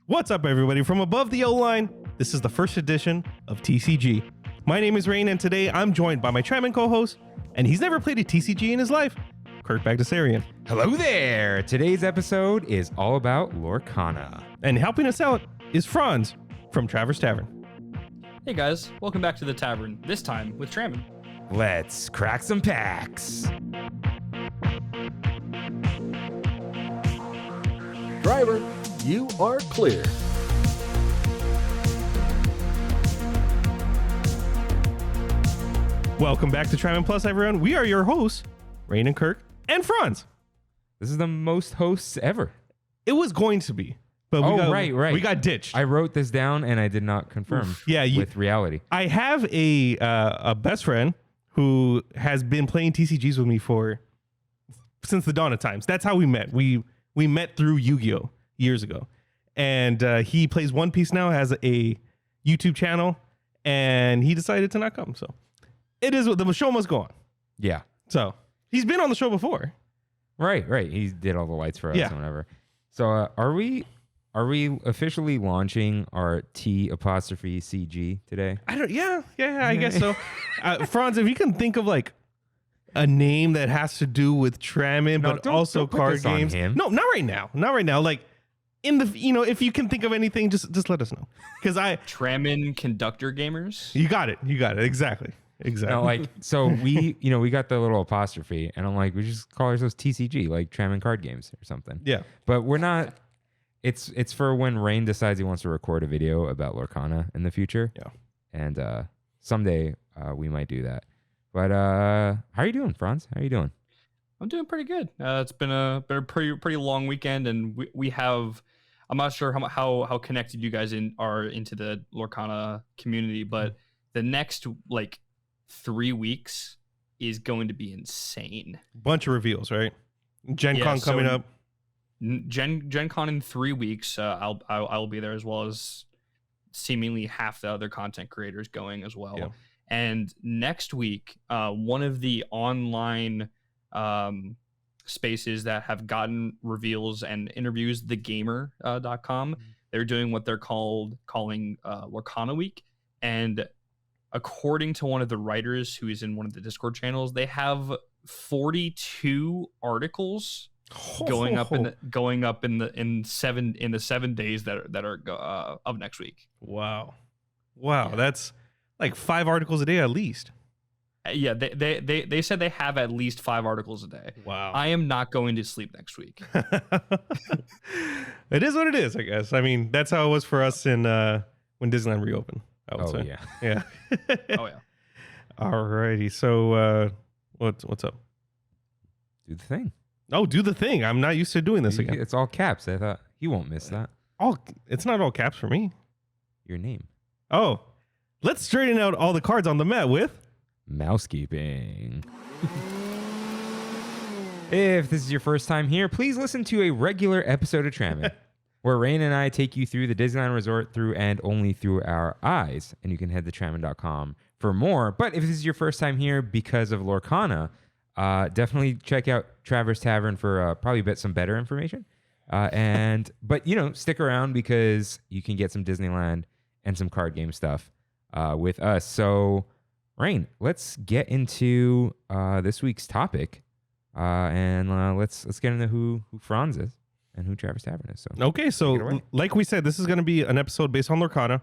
What's up, everybody? From above the O-line, this is the first edition of TCG. My name is Rain, and today I'm joined by my Trammin co-host, and he's never played a TCG in his life, Kirk Bagdasarian. Hello there! Today's episode is all about Lorcana. And helping us out is Franz from Traverse Tavern. Hey guys, welcome back to the tavern, this time with Trammin. Let's crack some packs. Driver, you are clear. Welcome back to Trammin Plus, everyone. We are your hosts, Rain and Kirk, and Franz. This is the most hosts ever. It was going to be, but right. We got ditched. I wrote this down and I did not confirm with reality. I have a best friend who has been playing TCGs with me since the dawn of times. That's how we met. We met through Yu-Gi-Oh! Years ago. And he plays One Piece now, has a YouTube channel, and he decided to not come. So it is, the show must go on. Yeah. So he's been on the show before. Right. He did all the lights for us and whatever. So are we officially launching our T''CG today? I guess so. Franz, if you can think of like a name that has to do with Trammin, but also don't card games. No, not right now. Like if you can think of anything, just let us know. Because Trammin Conductor Gamers. You got it. Exactly. No, like, so we got the little apostrophe, and I'm like, we just call ourselves TCG, like Trammin Card Games or something. Yeah. But we're not. It's for when Rain decides he wants to record a video about Lorcana in the future. Yeah. And someday we might do that. But how are you doing, Franz? How are you doing? I'm doing pretty good. It's been a pretty long weekend, and we have. I'm not sure how connected you guys are into the Lorcana community, but the next 3 weeks is going to be insane. Bunch of reveals, right? Gen Con coming up. Gen Con in 3 weeks. I'll be there, as well as seemingly half the other content creators going as well. Yeah. And next week, one of the online spaces that have gotten reveals and interviews, thegamer.com, they're doing what they're calling Lorcana Week. And according to one of the writers who is in one of the Discord channels, they have 42 articles going up in the 7 days that are of next week. Wow, yeah. That's like 5 articles a day at least. Yeah, they said they have at least 5 articles a day. Wow. I am not going to sleep next week. It is what it is, I guess. I mean, that's how it was for us in when Disneyland reopened, I would say. Yeah. Oh yeah. Alrighty. So what's up? Do the thing. Oh, do the thing. I'm not used to doing this again. It's all caps. I thought he won't miss that. It's not all caps for me. Your name. Oh, let's straighten out all the cards on the mat with mousekeeping. If this is your first time here, please listen to a regular episode of Trammin, where Rain and I take you through the Disneyland Resort through and only through our eyes. And you can head to trammin.com for more. But if this is your first time here because of Lorcana, definitely check out Traverse Tavern for probably some better information. But stick around because you can get some Disneyland and some card game stuff with us. So Rain, let's get into this week's topic, and let's get into who Franz is and who Traverse Tavern is. So okay, so like we said, this is going to be an episode based on Lorcana,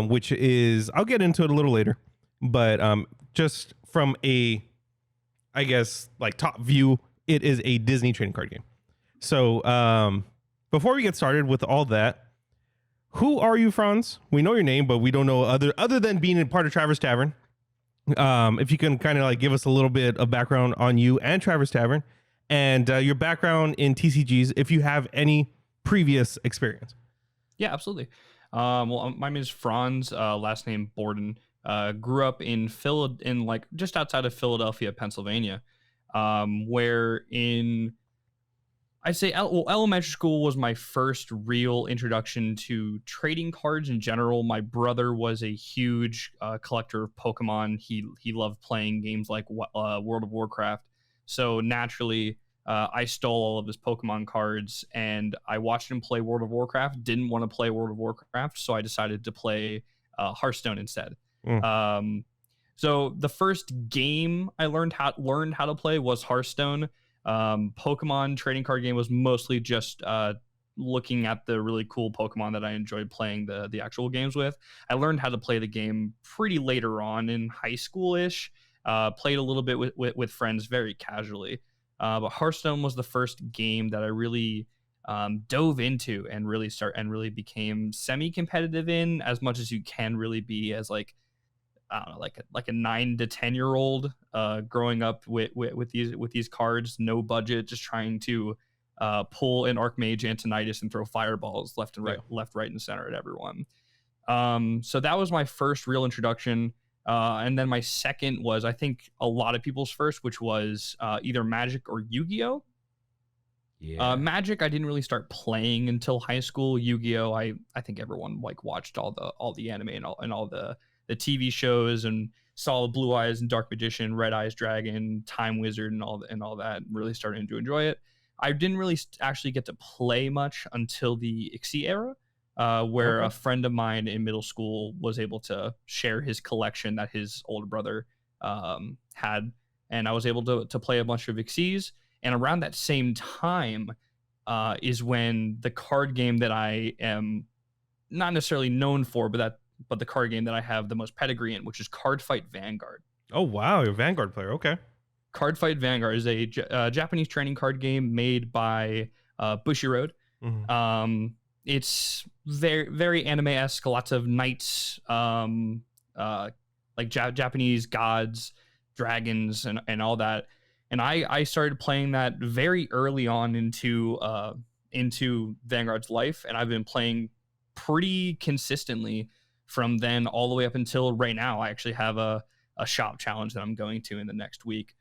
which is, I'll get into it a little later, but just from a, I guess, like top view, it is a Disney trading card game. So before we get started with all that, who are you, Franz? We know your name, but we don't know other than being a part of Traverse Tavern. If you can kind of like give us a little bit of background on you and Traverse Tavern, and your background in TCGs, if you have any previous experience. Yeah, absolutely. Well, my name is Franz, last name Borden. Grew up in just outside of Philadelphia, Pennsylvania, where I'd say elementary school was my first real introduction to trading cards in general. My brother was a huge collector of Pokemon. He loved playing games like World of Warcraft. So naturally, I stole all of his Pokemon cards, and I watched him play World of Warcraft. Didn't want to play World of Warcraft, so I decided to play Hearthstone instead. So the first game I learned how to play was Hearthstone. Pokemon trading card game was mostly just looking at the really cool Pokemon that I enjoyed playing the actual games with. I learned how to play the game pretty later on in high school-ish. Played a little bit with friends very casually. But Hearthstone was the first game that I really dove into and really became semi-competitive in, as much as you can really be as like, I don't know, like a 9 to 10 year old growing up with these cards, no budget, just trying to pull an Archmage Antonidas and throw fireballs left, right, and center at everyone. So that was my first real introduction. And then my second was, I think, a lot of people's first, which was either Magic or Yu-Gi-Oh! Yeah. Magic, I didn't really start playing until high school. Yu-Gi-Oh! I think everyone like watched all the anime and all the TV shows and saw Blue Eyes and Dark Magician, Red Eyes Dragon, Time Wizard, and all that. And really started to enjoy it. I didn't really actually get to play much until the Ixie era. Where a friend of mine in middle school was able to share his collection that his older brother had, and I was able to play a bunch of Ixies. And around that same time is when the card game that I am not necessarily known for, but the card game that I have the most pedigree in, which is Card Fight Vanguard. Oh wow, you're a Vanguard player. Okay. Card Fight Vanguard is a Japanese trading card game made by Bushiroad. Mm-hmm. It's very, very anime-esque, lots of knights, like Japanese gods, dragons, and all that. And I started playing that very early on into Vanguard's life, and I've been playing pretty consistently from then all the way up until right now. I actually have a shop challenge that I'm going to in the next week.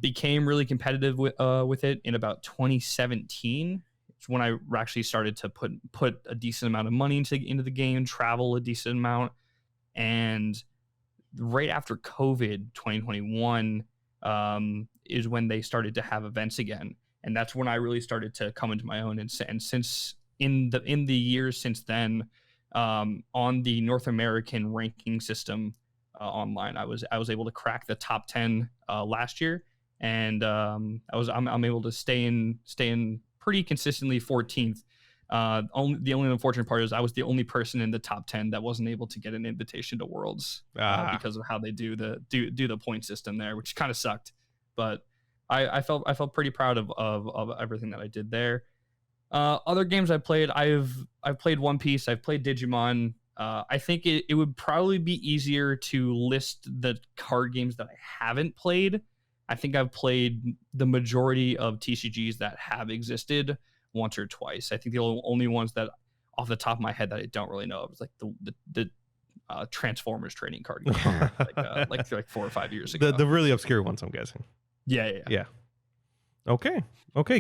Became really competitive with it in about 2017. It's when I actually started to put a decent amount of money into the game, travel a decent amount. And right after COVID, 2021, is when they started to have events again. And that's when I really started to come into my own. And since in the years since then, on the North American ranking system online, I was able to crack the top 10 last year, and I'm able to stay in pretty consistently 14th. The only unfortunate part is I was the only person in the top 10 that wasn't able to get an invitation to Worlds because of how they do the point system there, which kind of sucked. But I felt pretty proud of everything that I did there. Other games I played, I've played One Piece, I've played Digimon. I think it would probably be easier to list the card games that I haven't played. I think I've played the majority of TCGs that have existed once or twice. I think the only ones that off the top of my head that I don't really know of is like the Transformers trading card game, like 4 or 5 years ago. The really obscure ones, I'm guessing. Yeah. Okay,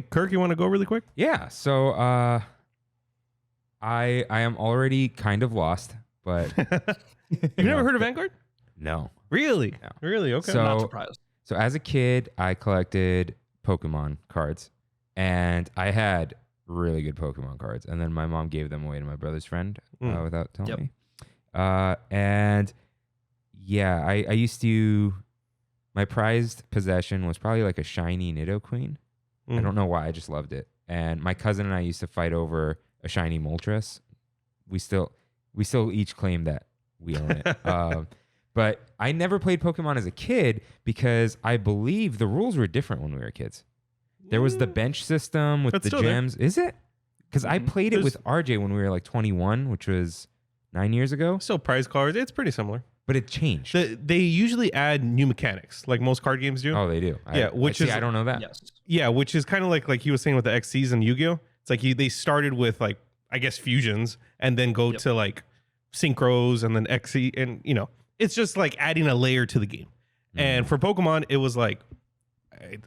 Kirk, you want to go really quick? Yeah. So I am already kind of lost, but You've never heard of Vanguard? No. Really? No. Really? Okay. So, Not surprised. So as a kid, I collected Pokemon cards, and I had really good Pokemon cards. And then my mom gave them away to my brother's friend without telling me. And yeah, I used to. My prized possession was probably like a shiny Nidoqueen. I don't know why, I just loved it. And my cousin and I used to fight over a shiny Moltres. We still each claim that we own it. But I never played Pokemon as a kid because I believe the rules were different when we were kids. There was the bench system with That's the still gems. Is it? Because I played it There's- with RJ when we were like 21, which was 9 years ago. Still prize cards. It's pretty similar. But it changed. They usually add new mechanics, like most card games do. Oh, they do. Yeah, I don't know that. Yes. Yeah, which is kind of like he was saying with the XCs and Yu-Gi-Oh. It's like they started with like, I guess, fusions and then go to like synchros and then XC, and it's just like adding a layer to the game. And for Pokemon, it was like,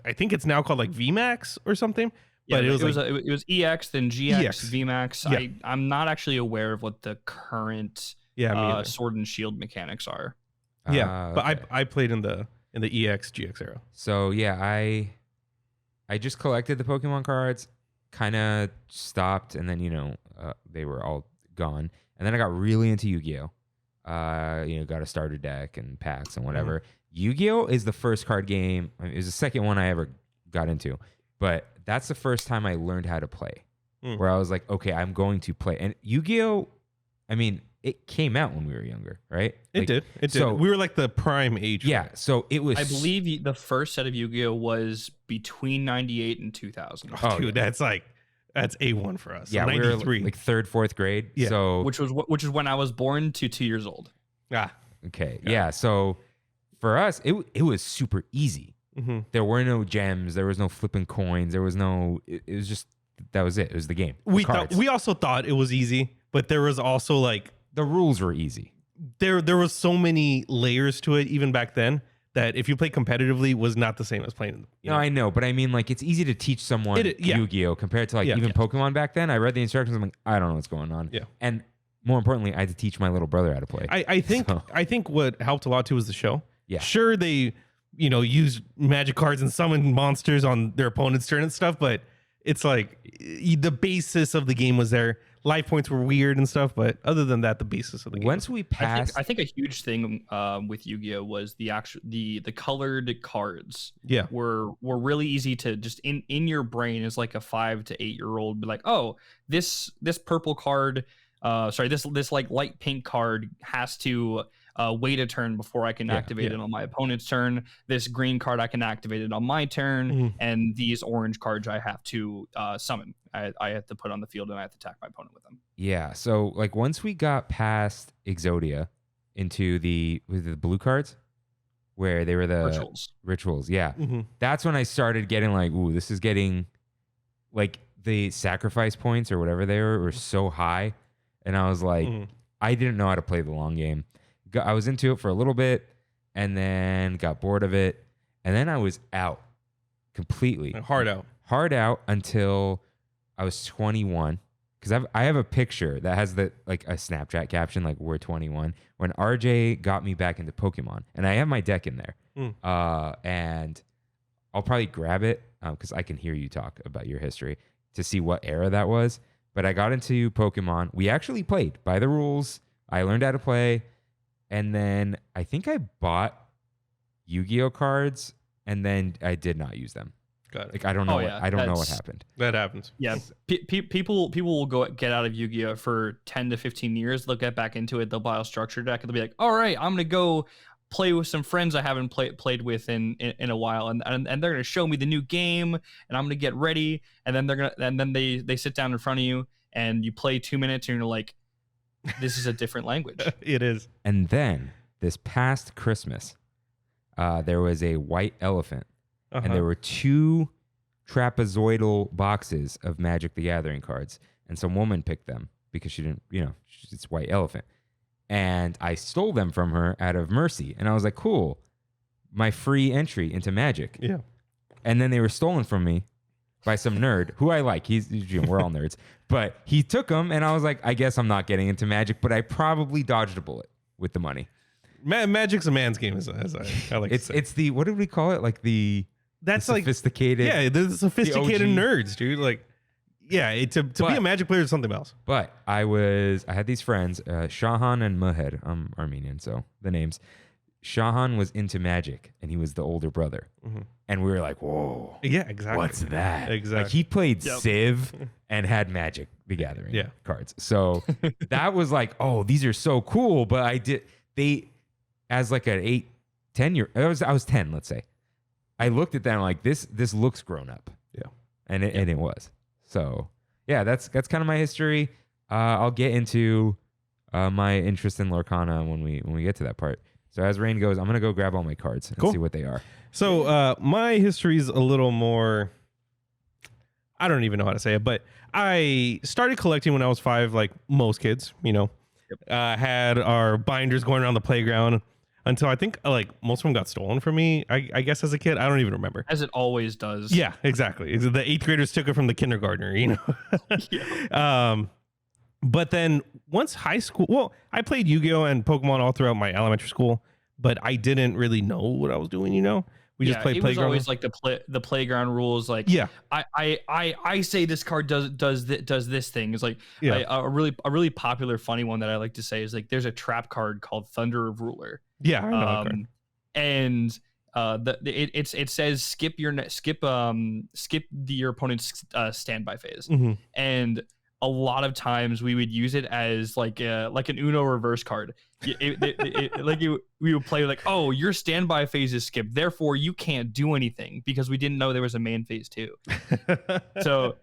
I think it's now called like VMAX or something. Yeah, But it was EX, then GX, EX. VMAX. Yeah. I'm not actually aware of what the current me either. Sword and Shield mechanics are. Yeah, but okay. I played in the EX GX era. So yeah, I just collected the Pokemon cards, kind of stopped, and then they were all gone. And then I got really into Yu-Gi-Oh. Got a starter deck and packs and whatever. Yu-Gi-Oh is the first card game. I mean, it was the second one I ever got into, but that's the first time I learned how to play. Where I was like, okay, I'm going to play. And Yu-Gi-Oh, I mean, it came out when we were younger, right? It did. So, we were like the prime age. Yeah. So it was. I believe the first set of Yu-Gi-Oh was between 98 and 2000. Oh, dude, that's A1 for us. Yeah, 93. we were like 3rd, 4th grade. Yeah. So which was when I was born to 2 years old. Okay. Yeah. So for us, it was super easy. Mm-hmm. There were no gems. There was no flipping coins. There was no. It was just that was it. It was the game. We also thought it was easy, but there was also like the rules were easy. There was so many layers to it even back then that if you play competitively was not the same as playing. I know, but I mean, like, it's easy to teach someone Yu-Gi-Oh compared to even Pokemon back then. I read the instructions. I'm like, I don't know what's going on. Yeah. And more importantly, I had to teach my little brother how to play. I think what helped a lot too was the show. Yeah. Sure, they used magic cards and summoned monsters on their opponent's turn and stuff, but it's like the basis of the game was there. Life points were weird and stuff, but other than that, the basis of the game. Once we passed, I think a huge thing with Yu-Gi-Oh was the colored cards. Yeah, were really easy to just in your brain as like a 5 to 8 year old be like, oh, this purple card, this like light pink card has to wait a turn before I can activate it on my opponent's turn. This green card I can activate it on my turn, and these orange cards I have to summon. I have to put on the field and I have to attack my opponent with them. Yeah. So like once we got past Exodia into the blue cards, where they were the rituals. Yeah. Mm-hmm. That's when I started getting like, ooh, this is getting like the sacrifice points or whatever they were so high, and I was like, I didn't know how to play the long game. I was into it for a little bit and then got bored of it. And then I was out completely. Hard out until I was 21. Because I have a picture that has a Snapchat caption, like, we're 21. When RJ got me back into Pokemon. And I have my deck in there. And I'll probably grab it because I can hear you talk about your history to see what era that was. But I got into Pokemon. We actually played by the rules. I learned how to play. And then I think I bought Yu-Gi-Oh cards, and then I did not use them. Got it. Like I don't know. I don't know what happened. That happens. Yeah, people will get out of Yu-Gi-Oh for 10 to 15 years. They'll get back into it. They'll buy a structure deck, and they'll be like, "All right, I'm gonna go play with some friends I haven't played with in a while, and they're gonna show me the new game, and I'm gonna get ready, and then they sit down in front of you, and you play 2 minutes, and you're like." This is a different language. It is. And then this past Christmas, there was a white elephant, and there were 2 trapezoidal boxes of Magic the Gathering cards, and some woman picked them because she didn't, it's white elephant. And I stole them from her out of mercy. And I was like, cool, my free entry into Magic. Yeah. And then they were stolen from me by some nerd who I like. We're all nerds. But he took them, and I was like, I guess I'm not getting into Magic, but I probably dodged a bullet with the money. Magic's a man's game, as I like to say. It's the, what did we call it? Like that's sophisticated. Yeah, the sophisticated the OG. nerds, dude. Like, yeah, to be a Magic player is something else. But I had these friends, Shahan and Muhed. I'm Armenian, so the names. Shahan was into Magic, and he was the older brother. And we were like, whoa. Yeah, exactly. What's that? Exactly. Like, he played Civ and had Magic the Gathering cards. So that was like, oh, these are so cool. But as like an 8, 10 year, I was 10, let's say. I looked at them like, this looks grown up. Yeah. And it was. So yeah, that's kind of my history. I'll get into my interest in Lorcana when we get to that part. So as Rain goes, I'm going to go grab all my cards and see what they are. So my history is a little more, I don't even know how to say it, but I started collecting when I was 5, like most kids, had our binders going around the playground until I think like most of them got stolen from me, I guess as a kid. I don't even remember. As it always does. Yeah, exactly. The 8th graders took it from the kindergartner, But then once high school, well, I played Yu-Gi-Oh and Pokemon all throughout my elementary school, but I didn't really know what I was doing, We just played playground. It was always like the playground rules. Like, yeah, I say this card does this thing. It's like a really popular funny one that I like to say is like there's a trap card called Thunder of Ruler. Yeah, I know that card. And it says skip your opponent's standby phase, and a lot of times we would use it as like an Uno reverse card. We would play like, oh, your standby phase is skipped, therefore you can't do anything because we didn't know there was a main phase too. So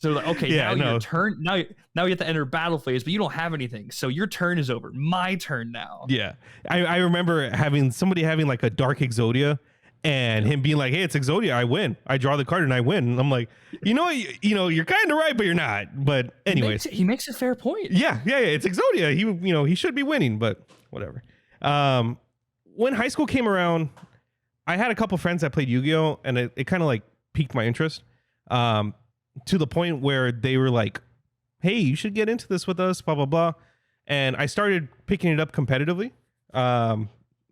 like, okay, your turn. Now you have to enter battle phase, but you don't have anything, so your turn is over. My turn now. Yeah, I remember having somebody having like a Dark Exodia, and him being like, "Hey, it's Exodia. I win. I draw the card and I win." And I'm like, you're kind of right, but you're not. But anyways, he makes a fair point. Yeah. It's Exodia. He should be winning, but whatever. When high school came around, I had a couple friends that played Yu-Gi-Oh, and it kind of like piqued my interest. To the point where they were like, hey, you should get into this with us, blah, blah, blah. And I started picking it up competitively,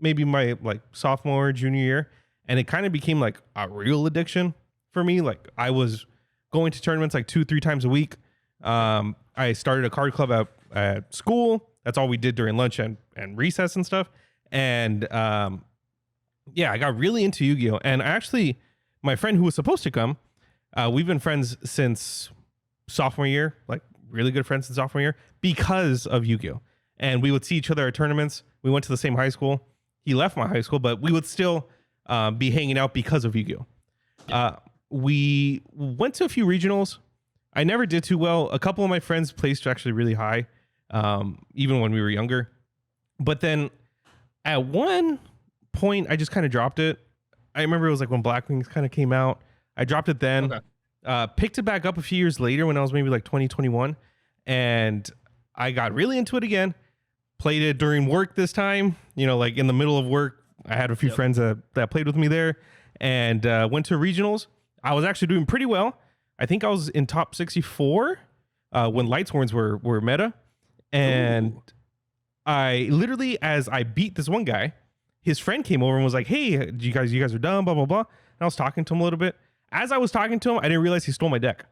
maybe my like sophomore, junior year. And it kind of became like a real addiction for me. Like I was going to tournaments like 2-3 times a week. I started a card club at school. That's all we did during lunch and recess and stuff. And I got really into Yu-Gi-Oh. And actually, my friend who was supposed to come, we've been friends since sophomore year, like really good friends since sophomore year because of Yu-Gi-Oh. And we would see each other at tournaments. We went to the same high school. He left my high school, but we would still be hanging out because of Yu-Gi-Oh. We went to a few regionals. I never did too well. A couple of my friends placed actually really high, even when we were younger. But then at one point, I just kind of dropped it. I remember it was like when Black Wings kind of came out. I dropped it then, picked it back up a few years later when I was maybe like 2021, and I got really into it again. Played it during work this time, like in the middle of work. I had a few friends that played with me there, and went to regionals. I was actually doing pretty well. I think I was in top 64 when Light Sworns were meta, and I literally, as I beat this one guy, his friend came over and was like, "Hey, you guys are done, blah blah blah." And I was talking to him a little bit. As I was talking to him, I didn't realize he stole my deck.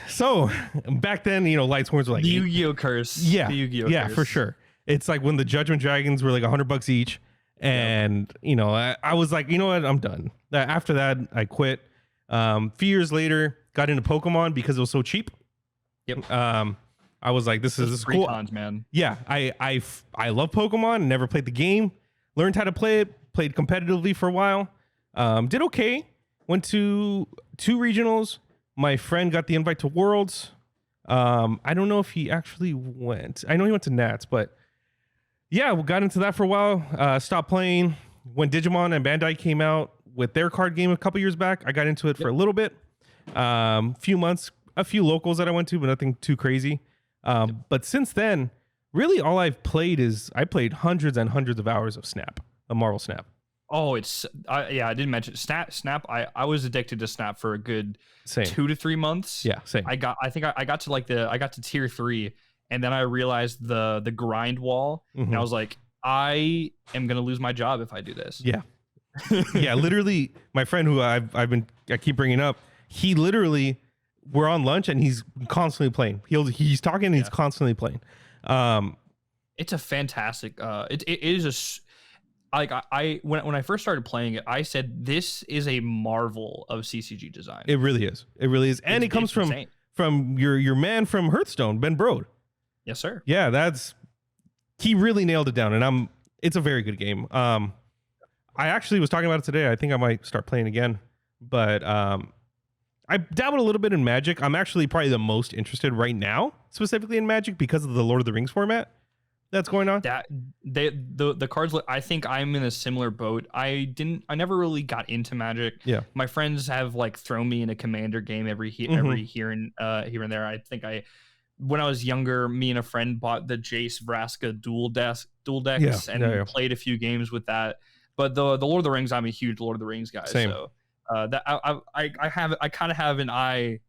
So back then, Light Sworns were like the Yu-Gi-Oh curse. Yeah, the Yu-Gi-Oh yeah, curse. for sure. It's like when the Judgment Dragons were like $100 each, and I was like, you know what, I'm done. After that, I quit. Few years later, got into Pokemon because it was so cheap. Yep. I was like, this is cool. Cons, man. Yeah, I love Pokemon. Never played the game. Learned how to play it. Played competitively for a while. Did okay. Went to 2 regionals. My friend got the invite to Worlds. I don't know if he actually went. I know he went to Nats, but yeah, we got into that for a while. Stopped playing. When Digimon and Bandai came out with their card game a couple years back, I got into it for a little bit. Few months, a few locals that I went to, but nothing too crazy. But since then, really all I've played is I played hundreds and hundreds of hours of Snap, a Marvel Snap. Oh, I didn't mention Snap. I was addicted to Snap for a good 2 to 3 months. Yeah, same. I got to tier 3, and then I realized the grind wall, and I was like, I am gonna lose my job if I do this. Yeah, yeah. Literally, my friend who I keep bringing up, he literally, we're on lunch and he's constantly playing. He's talking and he's constantly playing. It's a fantastic. It is a. Like when I first started playing it, I said this is a marvel of CCG design. It really is. It really is, and it comes from your man from Hearthstone, Ben Brode. Yes, sir. Yeah, he really nailed it down, and it's a very good game. I actually was talking about it today. I think I might start playing again, but I dabbled a little bit in Magic. I'm actually probably the most interested right now, specifically in Magic, because of the Lord of the Rings format that's going on. That the cards. I think I'm in a similar boat. I never really got into Magic. Yeah, my friends have like thrown me in a Commander game every here and there. I think when I was younger, me and a friend bought the Jace Vraska dual decks and played a few games with that. But the Lord of the Rings, I'm a huge Lord of the Rings guy. Same. So that I kind of have an eye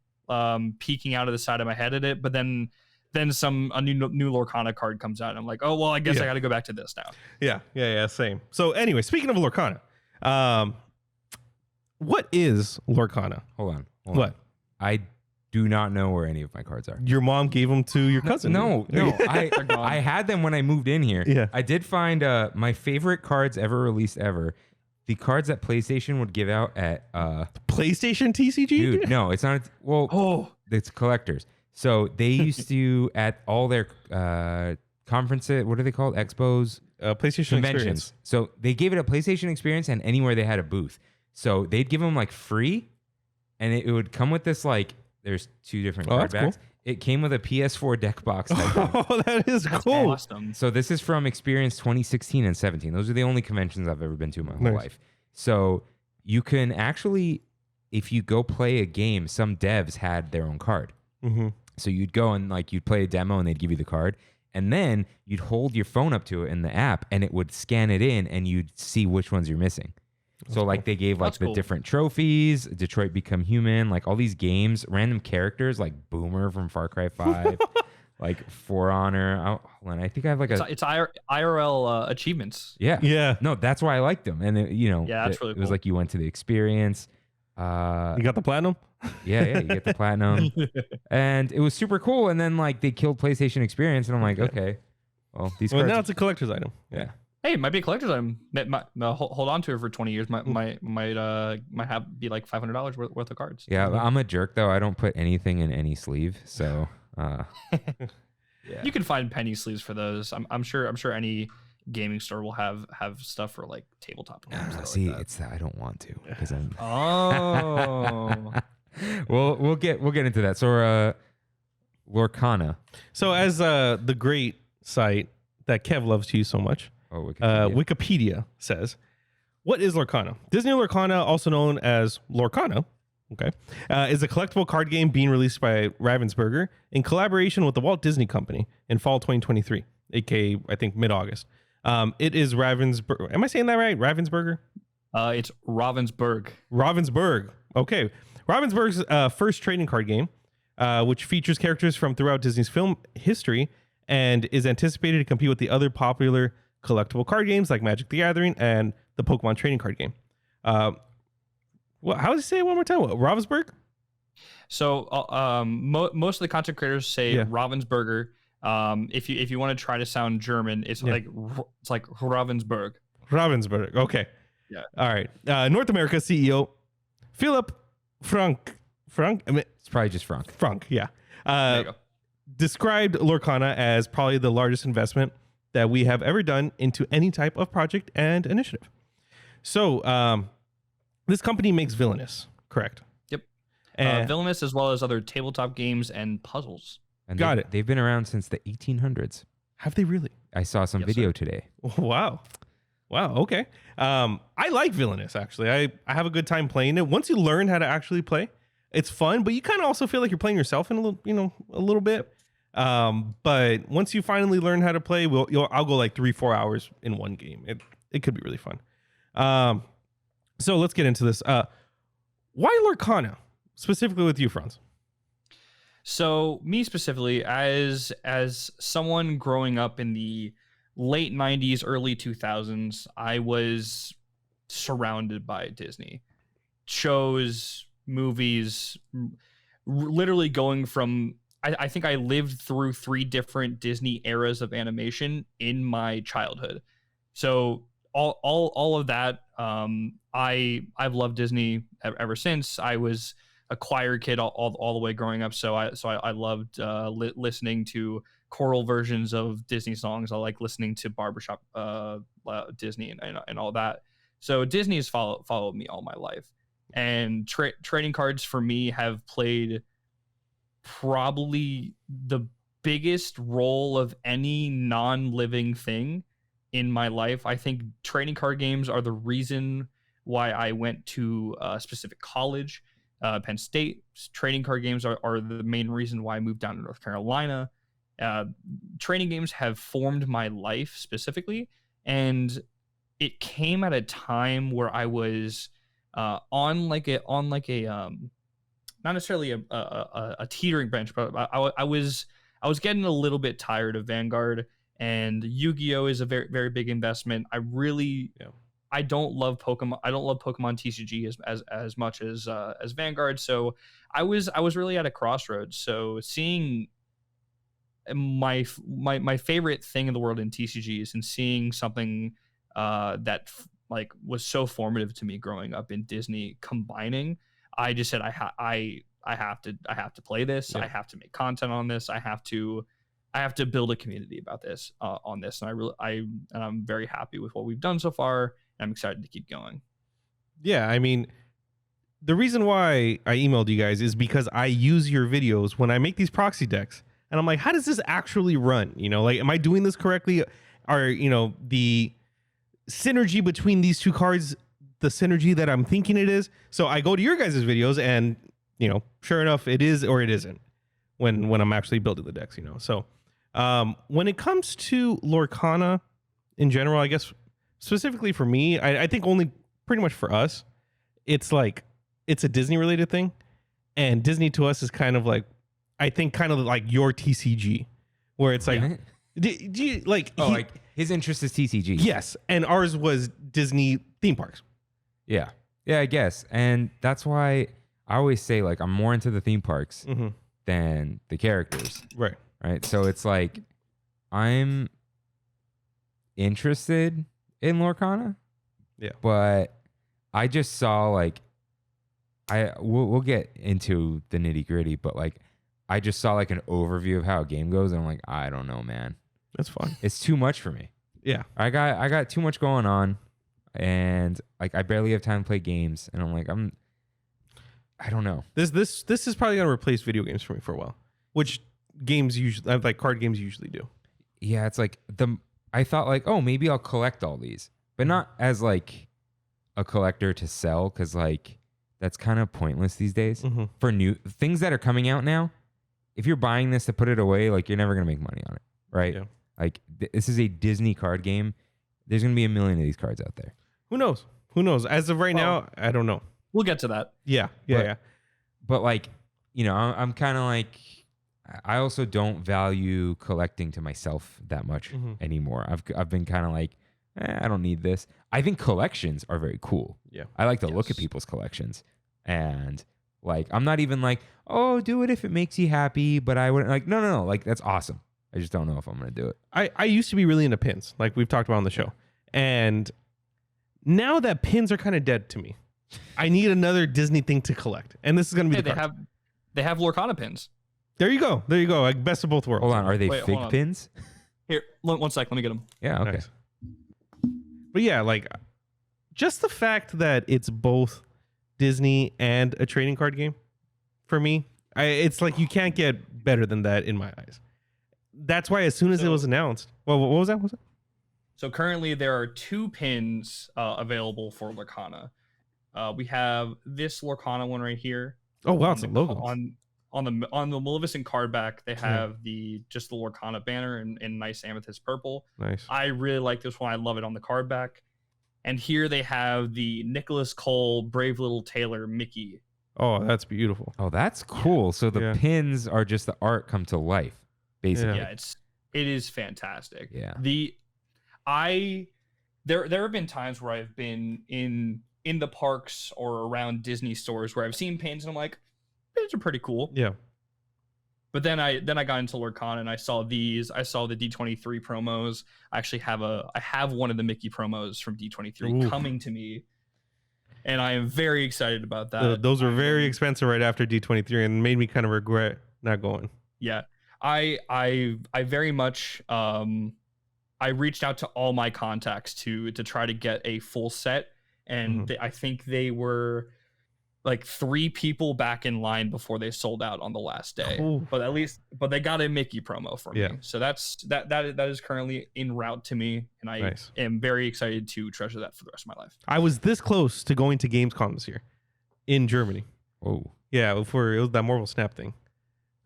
peeking out of the side of my head at it, but then a new Lorcana card comes out and I'm like, oh well, I guess I got to go back to this now. Yeah, same. So anyway, speaking of Lorcana, What is Lorcana? Hold on. What? I do not know where any of my cards are. Your mom gave them to your cousin. No. I had them when I moved in here. Yeah. I did find my favorite cards ever released ever. The cards that PlayStation would give out at PlayStation TCG? dude, no, it's not. Well, it's collectors. So they used to at all their conferences. What are they called? Expos, PlayStation conventions. Experience. So they gave it a PlayStation Experience and anywhere they had a booth. So they'd give them like free, and it would come with this like. There's two different card that's backs. cool. It came with a PS4 deck box. Type thing. Oh, that is That's cool. awesome. So this is from Experience 2016 and 17. Those are the only conventions I've ever been to in my whole Nice. life. So you can actually, if you go play a game, some devs had their own card. Mm-hmm. So you'd go and like you'd play a demo and they'd give you the card. And then you'd hold your phone up to it in the app and it would scan it in and you'd see which ones you're missing. So like they gave like That's the cool. different trophies, Detroit Become Human, like all these games, random characters like Boomer from Far Cry 5, like For Honor. Hold on, I think I have like a It's IRL achievements. yeah. Yeah. No, that's why I liked them. And it, Yeah, that's really it was cool. like you went to the experience. You got the platinum? Yeah, you get the platinum. And it was super cool. And then like they killed PlayStation Experience and I'm like, okay. Well, these Well, cards now it's a collector's item. yeah. Hey, it might be a collector's item. Hold on to it for 20 years. Might have be like $500 worth of cards. Yeah, I'm a jerk though. I don't put anything in any sleeve. So yeah. You can find penny sleeves for those. I'm sure any gaming store will have stuff for like tabletop games. stuff See, like that. it's that I don't want to because I'm Oh. we'll get into that. So Lorcana. So as the great site that Kev loves to use so much, Oh, Wikipedia. Wikipedia says, what is Lorcana? Disney Lorcana, also known as Lorcana, okay, is a collectible card game being released by Ravensburger in collaboration with the Walt Disney Company in fall 2023, aka I think mid-August. It is Ravensburger. Am I saying that right? Ravensburger? It's Ravensburg. Ravensburg. Okay. Ravensburg's first trading card game, which features characters from throughout Disney's film history and is anticipated to compete with the other popular collectible card games like Magic the Gathering and the Pokemon trading card game. How does he say it one more time? What, Ravensburg? So most of the content creators say Yeah. Ravensburger. If you want to try to sound German, it's Yeah. like Ravensburg. Ravensburg. Okay. Yeah. All right. North America CEO Philip Frank. I mean, It's probably just Frank. Frank. Yeah. There you go. Described Lorcana as probably the largest investment that we have ever done into any type of project and initiative. So this company makes Villainous, correct? Yep. And Villainous, as well as other tabletop games and puzzles. And Got they- it. They've been around since the 1800s. have they really? I saw some Yes, video sir. today. Wow. Okay. I like Villainous, actually. I have a good time playing it. Once you learn how to actually play, it's fun, but you kind of also feel like you're playing yourself in a little bit. But once you finally learn how to play, I'll go like 3-4 hours in one game. It could be really fun. So let's get into this. Why Lorcana? Specifically with you, Franz. So me specifically, as someone growing up in the late 90s, early 2000s, I was surrounded by Disney shows, movies, literally going from, I think I lived through 3 different Disney eras of animation in my childhood. So all of that, I've loved Disney ever since. I was a choir kid all the way growing up, so I loved listening to choral versions of Disney songs. I like listening to barbershop Disney and all that. So Disney has followed me all my life, and trading cards for me have played probably the biggest role of any non-living thing in my life. I think trading card games are the reason why I went to a specific college. Penn State. Trading card games are the main reason why I moved down to North Carolina. Trading games have formed my life specifically, and it came at a time where I was on like a not necessarily a teetering bench, but I was getting a little bit tired of Vanguard, and Yu-Gi-Oh is a very, very big investment. I really I don't love Pokemon. I don't love Pokemon TCG as much as Vanguard. So I was really at a crossroads. So seeing my favorite thing in the world in TCGs and seeing something that like was so formative to me growing up in Disney combining, I just said I have to play this. Yeah. I have to make content on this. I have to build a community about this on this. And I'm very happy with what we've done so far. And I'm excited to keep going. Yeah, I mean, the reason why I emailed you guys is because I use your videos when I make these proxy decks. And I'm like, how does this actually run? You know, like, am I doing this correctly? Are, you know, the synergy between these two cards the synergy that I'm thinking it is? So I go to your guys' videos and, you know, sure enough, it is or it isn't when I'm actually building the decks, you know. So when it comes to Lorcana in general, I guess specifically for me, I think only pretty much for us, it's like, it's a Disney related thing. And Disney to us is kind of like, I think kind of like your TCG, where it's like, do you like, like his interest is TCG. Yes. And ours was Disney theme parks. Yeah. Yeah, I guess. And that's why I always say, like, I'm more into the theme parks than the characters. Right. Right. So it's like, I'm interested in Lorcana. Yeah. But I just saw, like, we'll get into the nitty gritty, but like, I just saw like an overview of how a game goes, and I'm like, I don't know, man. That's fine. It's too much for me. Yeah. I got too much going on, and like I barely have time to play games, and I'm like, I don't know. This is probably gonna replace video games for me for a while, which games usually, like card games usually do. Yeah, it's like I thought like, oh, maybe I'll collect all these, but not as like a collector to sell, because like that's kind of pointless these days for new things that are coming out now. If you're buying this to put it away, like you're never gonna make money on it, right? Yeah. Like this is a Disney card game. There's gonna be a million of these cards out there. Who knows? Who knows? As of right now, I don't know. We'll get to that. Yeah. But like, you know, I'm kind of like, I also don't value collecting to myself that much anymore. I've been kind of like, I don't need this. I think collections are very cool. Yeah. I like to look at people's collections, and like, I'm not even like, oh, do it if it makes you happy, but I wouldn't like, no. Like, that's awesome. I just don't know if I'm going to do it. I used to be really into pins, like we've talked about on the show. And now that pins are kind of dead to me, I need another Disney thing to collect. And this is going to be they have Lorcana pins. There you go. Like best of both worlds. Hold on. Are they fig pins? Here, one sec. Let me get them. Yeah. Okay. Nice. But yeah, like just the fact that it's both Disney and a trading card game for me, it's like you can't get better than that in my eyes. That's why as soon as it was announced, well, what was that? So currently there are 2 pins available for Lorcana. We have this Lorcana one right here. Oh wow, it's a logo on the Maleficent card back. They have the Lorcana banner in nice amethyst purple. Nice. I really like this one. I love it on the card back. And here they have the Nicholas Cole Brave Little Tailor Mickey. Oh, that's beautiful. Oh, that's cool. Yeah. So the pins are just the art come to life, basically. Yeah, it is fantastic. Yeah. There have been times where I've been in the parks or around Disney stores where I've seen pins and I'm like, these are pretty cool. Yeah. But then I got into Lorcana and I saw these. I saw the D23 promos. I actually have one of the Mickey promos from D23 coming to me, and I am very excited about that. Those were very expensive right after D23 and made me kind of regret not going. Yeah, I very much I reached out to all my contacts to try to get a full set, and I think they were like 3 people back in line before they sold out on the last day. Ooh. But they got a Mickey promo for me. So that is currently en route to me, and I am very excited to treasure that for the rest of my life. I was this close to going to Gamescom this year in Germany. Oh. Yeah, it was that Marvel Snap thing.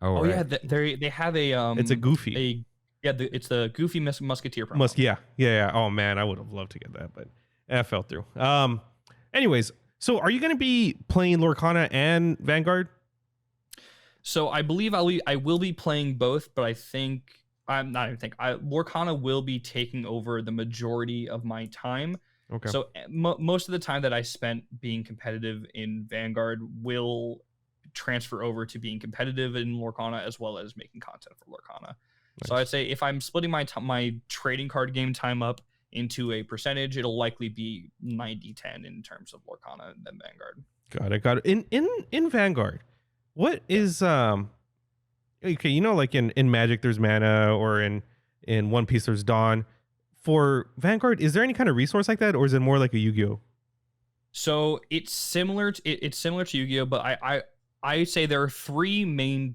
Oh right. Yeah, they have a it's a Goofy. It's the Goofy Musketeer promo. Yeah. Oh man, I would have loved to get that, but that fell through. Anyways, so are you going to be playing Lorcana and Vanguard? So I believe I will be playing both, but Lorcana will be taking over the majority of my time. Okay. So most of the time that I spent being competitive in Vanguard will transfer over to being competitive in Lorcana, as well as making content for Lorcana. So Nice. I'd say if I'm splitting my trading card game time up into a percentage, it'll likely be 90-10 in terms of Lorcana than Vanguard. Got it. In Vanguard, what is okay, you know, like in Magic there's mana, or in One Piece there's Dawn. For Vanguard, is there any kind of resource like that, or is it more like a Yu-Gi-Oh? So it's similar to Yu-Gi-Oh, but I say there are three main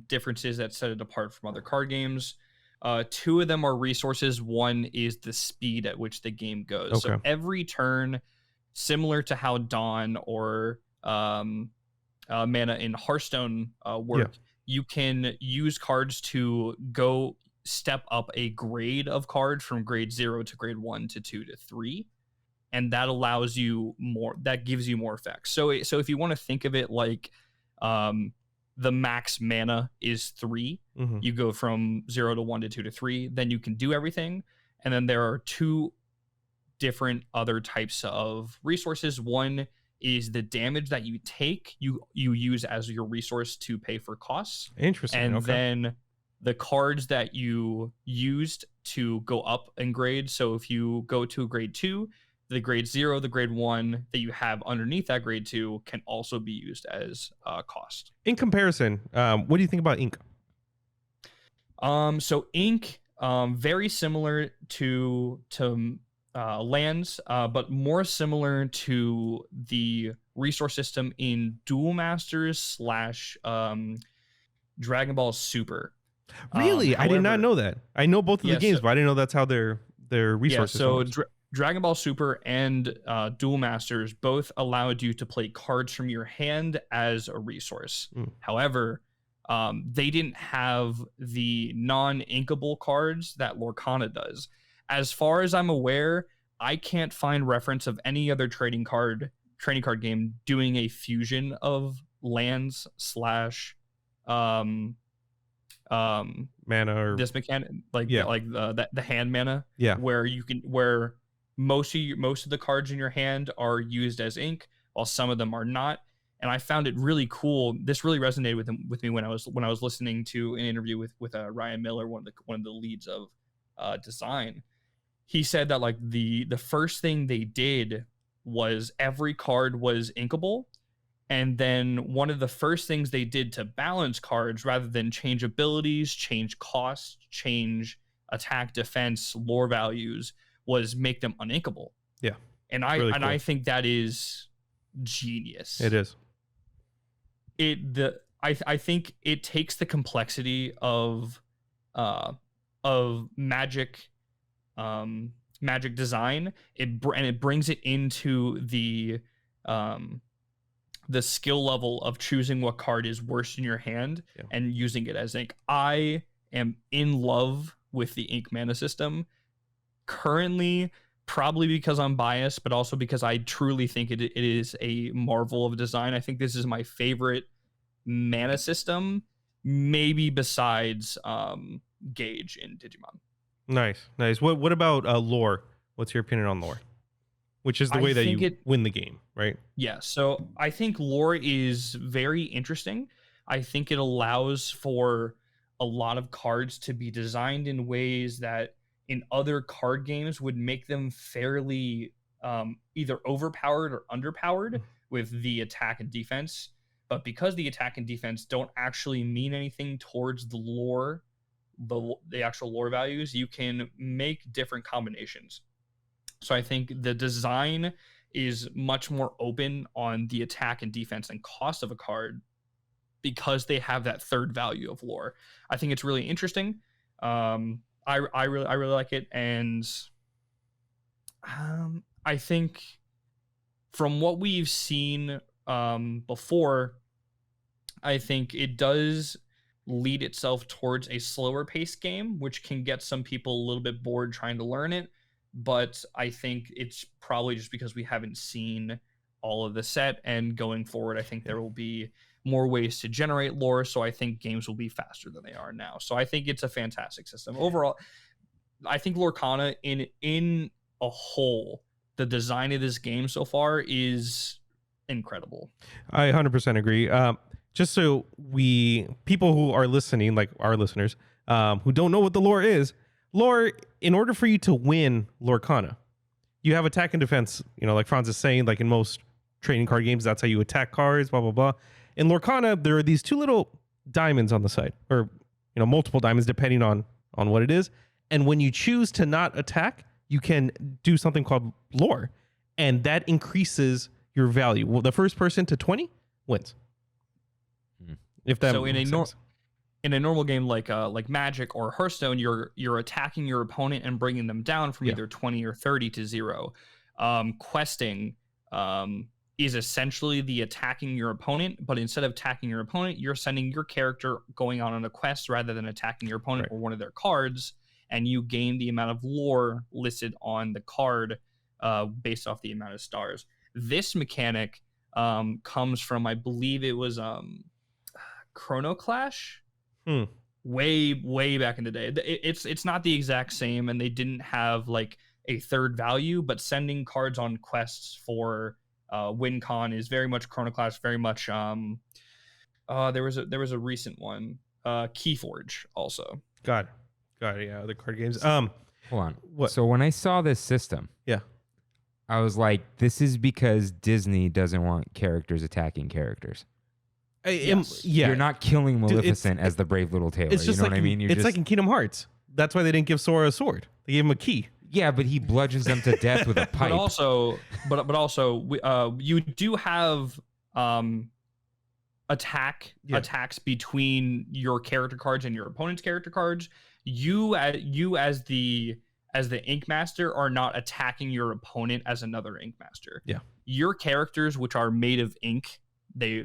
differences that set it apart from other card games. Two of them are resources. One is the speed at which the game goes. Okay. So every turn, similar to how Dawn or mana in Hearthstone work, you can use cards to go step up a grade of card from grade 0 to grade 1 to 2 to 3. And that allows you more, that gives you more effects. So if you want to think of it like the max mana is 3, you go from 0 to 1 to 2 to 3, then you can do everything. And then there are two different other types of resources. One is the damage that you take, you use as your resource to pay for costs. Interesting. And okay. then the cards that you used to go up in grade. So if you go to a grade 2, the grade 0, the grade 1 that you have underneath that grade 2 can also be used as cost. In comparison, what do you think about Ink? So Ink, very similar to lands, but more similar to the resource system in Duel Masters / Dragon Ball Super. Really? I did not know that. I know both of the games, but I didn't know that's how their resource system so Dragon Ball Super and Duel Masters both allowed you to play cards from your hand as a resource. However, they didn't have the non-inkable cards that Lorcana does. As far as I'm aware, I can't find reference of any other trading card game doing a fusion of lands / mana or this mechanic, the hand mana, where most of the cards in your hand are used as ink, while some of them are not. And I found it really cool. This really resonated with me when I was listening to an interview with Ryan Miller, one of the leads of design. He said that like the first thing they did was every card was inkable. And then one of the first things they did to balance cards, rather than change abilities, change costs, change attack, defense, lore values, was make them uninkable. Yeah. And really cool. I think that is genius. It is. I think it takes the complexity of magic design, and it brings it into the skill level of choosing what card is worst in your hand and using it as ink. I am in love with the ink mana system currently, probably because I'm biased, but also because I truly think it is a marvel of design. I think this is my favorite mana system, maybe besides Gauge in Digimon. Nice. What about lore? What's your opinion on lore? Which is the way that you win the game, right? Yeah, so I think lore is very interesting. I think it allows for a lot of cards to be designed in ways that in other card games would make them fairly either overpowered or underpowered with the attack and defense. But because the attack and defense don't actually mean anything towards the lore, the actual lore values, you can make different combinations. So I think the design is much more open on the attack and defense and cost of a card because they have that third value of lore. I think it's really interesting. I really like it, and I think from what we've seen before, I think it does lead itself towards a slower paced game, which can get some people a little bit bored trying to learn it. But I think it's probably just because we haven't seen all of the set, and going forward, I think there will be more ways to generate lore. So I think games will be faster than they are now. So I think it's a fantastic system. Overall, I think Lorcana in a whole the design of this game so far is incredible. I 100% agree. Just so people who are listening, like our listeners, who don't know what the lore is, in order for you to win Lorcana, you have attack and defense, like Franz is saying, like in most trading card games, that's how you attack cards, blah, blah, blah. In Lorcana, there are these two little diamonds on the side, or, multiple diamonds depending on what it is. And when you choose to not attack, you can do something called lore, and that increases your value. Well, the first person to 20 wins. If that makes sense. In a normal game like Magic or Hearthstone, you're attacking your opponent and bringing them down from either 20 or 30 to 0. Questing is essentially the attacking your opponent, but instead of attacking your opponent, you're sending your character going on a quest rather than attacking your opponent or one of their cards, and you gain the amount of lore listed on the card based off the amount of stars. This mechanic comes from, I believe it was Chrono Clash. Way back in the day. It's not the exact same, and they didn't have like a third value, but sending cards on quests for WinCon is very much Chrono Clash, very much there was a recent one, Keyforge also. Got it. Yeah, other card games. Hold on. What? So when I saw this system, I was like, this is because Disney doesn't want characters attacking characters. Yes. You're not killing Maleficent as the brave little tailor. It's just what I mean? It's like in Kingdom Hearts. That's why they didn't give Sora a sword. They gave him a key. Yeah, but he bludgeons them to death with a pipe. But also, you do have attacks between your character cards and your opponent's character cards. You as the Ink Master are not attacking your opponent as another Ink Master. Yeah. Your characters, which are made of ink, they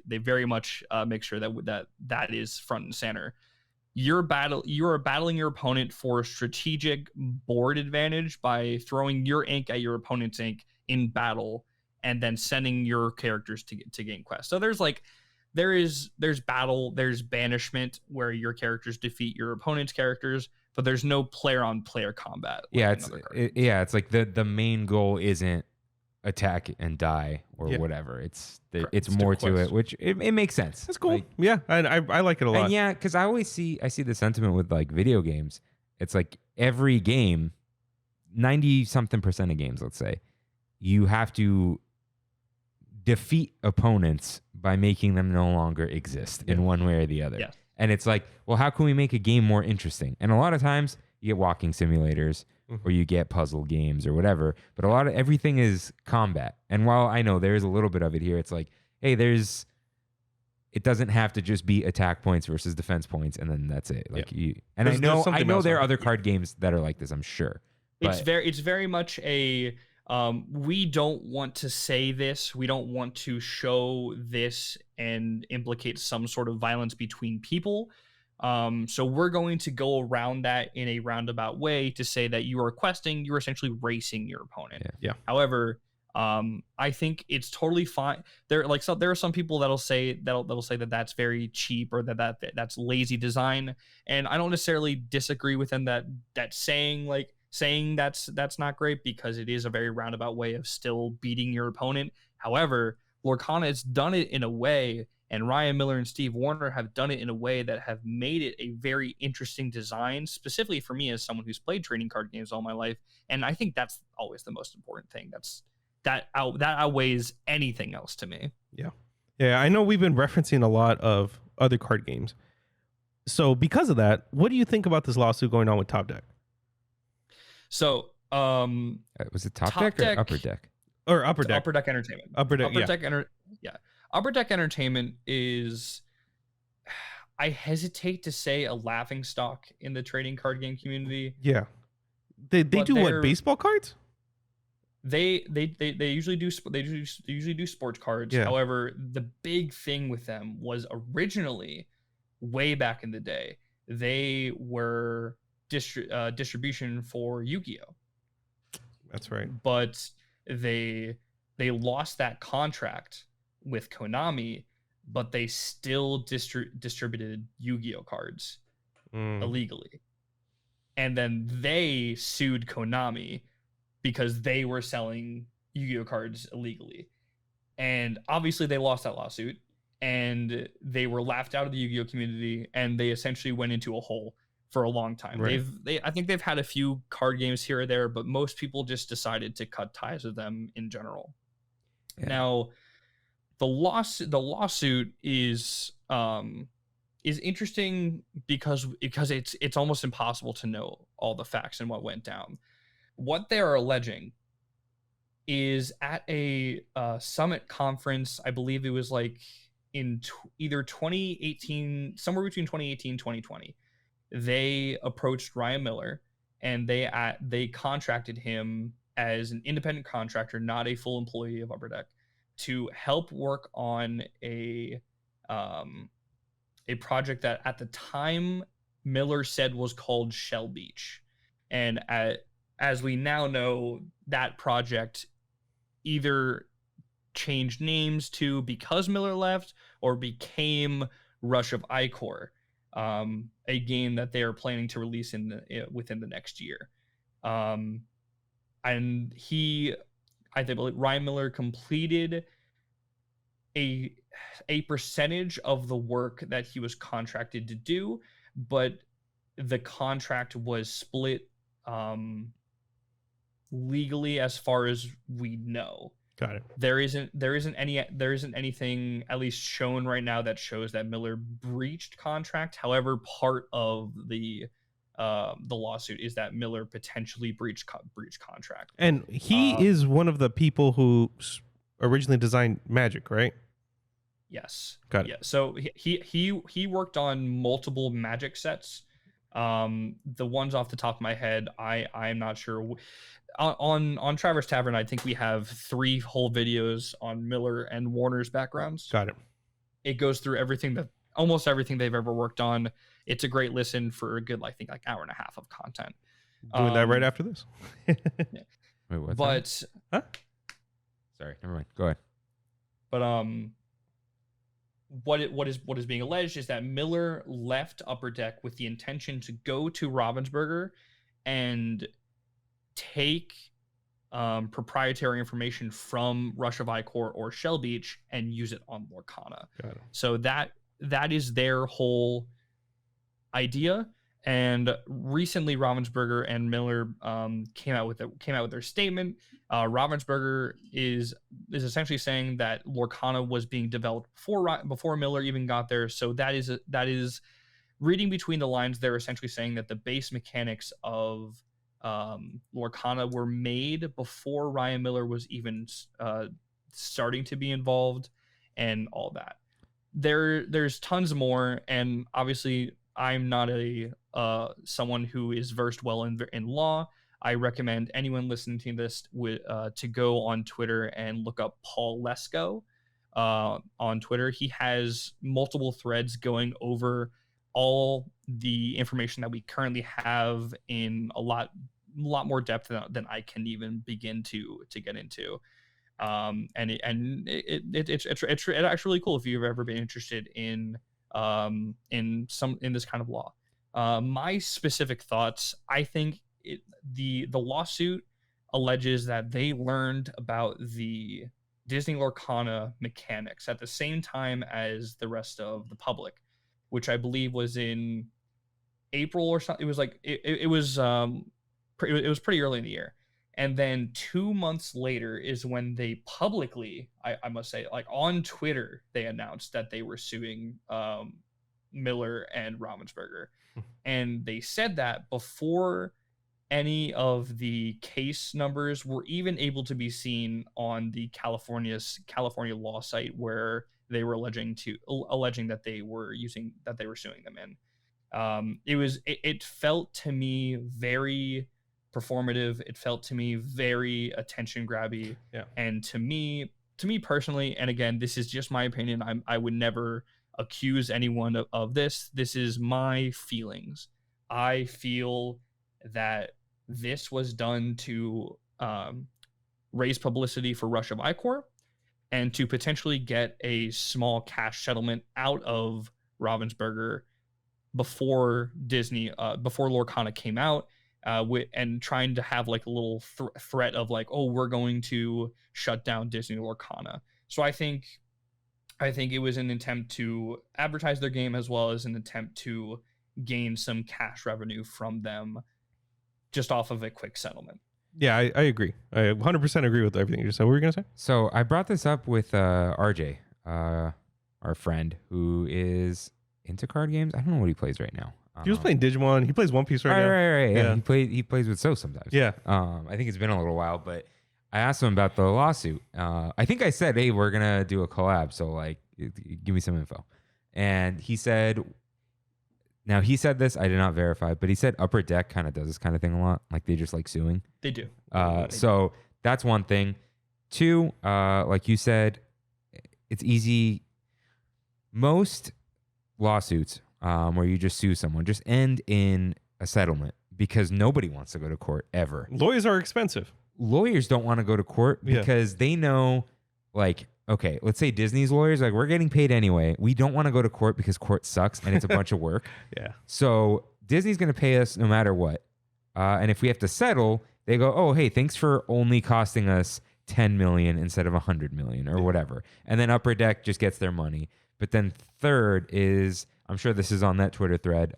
very much make sure that is front and center. You are battling your opponent for strategic board advantage by throwing your ink at your opponent's ink in battle, and then sending your characters to gain quests. So there's battle, there's banishment where your characters defeat your opponent's characters, but there's no player on player combat. It's like the main goal isn't attack and die or whatever. It's more to it, which it makes sense. That's cool. I like it a lot. And because I see the sentiment with like video games. It's like every game, 90-something% of games, let's say, you have to defeat opponents by making them no longer exist in one way or the other. Yeah. And it's like, well, how can we make a game more interesting? And a lot of times you get walking simulators, or you get puzzle games or whatever, but everything is combat. And while I know there is a little bit of it here, it's like, hey, it doesn't have to just be attack points versus defense points, and then that's it. Like I know there are other card games that are like this, I'm sure. It's very much a we don't want to say this, we don't want to show this and implicate some sort of violence between people. So we're going to go around that in a roundabout way to say that you are questing, you're essentially racing your opponent. Yeah. However, I think it's totally fine. There are some people that'll say that that's very cheap, or that's lazy design, and I don't necessarily disagree with them that saying that's not great, because it is a very roundabout way of still beating your opponent. However, Lorcana has done it in a way, and Ryan Miller and Steve Warner have done it in a way that have made it a very interesting design, specifically for me as someone who's played trading card games all my life. And I think that's always the most important thing. That outweighs anything else to me. Yeah. I know we've been referencing a lot of other card games. So because of that, what do you think about this lawsuit going on with Top Deck? So, was it Top Deck or Upper Deck? Or Upper Deck. Upper Deck Entertainment. Upper Deck Entertainment is, I hesitate to say, a laughingstock in the trading card game community. Yeah. They do what, baseball cards? They usually do sports cards. Yeah. However, the big thing with them was originally, way back in the day, they were distribution for Yu-Gi-Oh. That's right. But they lost that contract with Konami, but they still distributed Yu-Gi-Oh cards illegally. And then they sued Konami because they were selling Yu-Gi-Oh cards illegally. And obviously they lost that lawsuit, and they were laughed out of the Yu-Gi-Oh community, and they essentially went into a hole for a long time. Right. I think they've had a few card games here or there, but most people just decided to cut ties with them in general. Yeah. Now, the lawsuit is interesting because it's almost impossible to know all the facts and what went down. What they are alleging is at a summit conference, I believe it was like in either 2018, somewhere between 2018 and 2020, they approached Ryan Miller, and they contracted him as an independent contractor, not a full employee of Upper Deck, to help work on a project that at the time Miller said was called Shell Beach. And as we now know, that project either changed names to because Miller left, or became Rush of Icor, a game that they are planning to release within the next year. And I believe Ryan Miller completed a percentage of the work that he was contracted to do, but the contract was split legally as far as we know. Got it. There isn't anything at least shown right now that shows that Miller breached contract. However, part of the lawsuit is that Miller potentially breached contract. And he is one of the people who originally designed Magic, right? Yes. Got it. Yeah. So he worked on multiple Magic sets. The ones off the top of my head, I'm not sure. On Traverse Tavern, I think we have 3 whole videos on Miller and Warner's backgrounds. Got it. It goes through almost everything they've ever worked on. It's a great listen for a good, I think, hour and a half of content. Doing that right after this. Wait, what's But Huh? Sorry, never mind. Go ahead. But what is being alleged is that Miller left Upper Deck with the intention to go to Ravensburger and take proprietary information from Rush of Icor or Shell Beach and use it on Lorcana. Got it. So that is their whole idea. And recently, Ravensburger and Miller came out with their statement. Ravensburger is essentially saying that Lorcana was being developed before Miller even got there. So that is reading between the lines. They're essentially saying that the base mechanics of Lorcana were made before Ryan Miller was even starting to be involved, and all that. There's tons more, and obviously I'm not someone who is versed well in law. I recommend anyone listening to this to go on Twitter and look up Paul Lesko on Twitter. He has multiple threads going over all the information that we currently have in a lot more depth than I can even begin to get into. It's actually really cool if you've ever been interested in this kind of law. My specific thoughts, I think the lawsuit alleges that they learned about the Disney Lorcana mechanics at the same time as the rest of the public, which I believe was in April or something. It was like it was pretty early in the year. And then 2 months later is when they publicly, I must say, like on Twitter, they announced that they were suing Miller and Ravensburger. And they said that before any of the case numbers were even able to be seen on the California law site where they were alleging that they were suing them in. It felt to me very performative. It felt to me very attention grabby. Yeah. And to me personally, and again, this is just my opinion, I would never accuse anyone of this. This is my feelings. I feel that this was done to raise publicity for Rush of Icor and to potentially get a small cash settlement out of Ravensburger before Lorcana came out. and trying to have like a little threat of like, oh, we're going to shut down Disney Lorcana. So I think it was an attempt to advertise their game as well as an attempt to gain some cash revenue from them just off of a quick settlement. Yeah, I agree. I 100% agree with everything you just said. What were you going to say? So I brought this up with RJ, our friend who is into card games. I don't know what he plays right now. He was playing Digimon. He plays One Piece right now. Right. Yeah. He plays with So sometimes. Yeah. I think it's been a little while, but I asked him about the lawsuit. I think I said, hey, we're going to do a collab. So like, give me some info. And he said, now he said this, I did not verify, but he said Upper Deck kind of does this kind of thing a lot. Like they just like suing. They do. So that's one thing. Two, like you said, it's easy. Most lawsuits where you just sue someone just end in a settlement because nobody wants to go to court ever. Lawyers are expensive. Lawyers don't want to go to court because they know, like, okay, let's say Disney's lawyers, like, we're getting paid anyway. We don't want to go to court because court sucks and it's a bunch of work. Yeah. So Disney's going to pay us no matter what. And if we have to settle, they go, oh, hey, thanks for only costing us 10 million instead of 100 million or whatever. And then Upper Deck just gets their money. But then third is, I'm sure this is on that Twitter thread.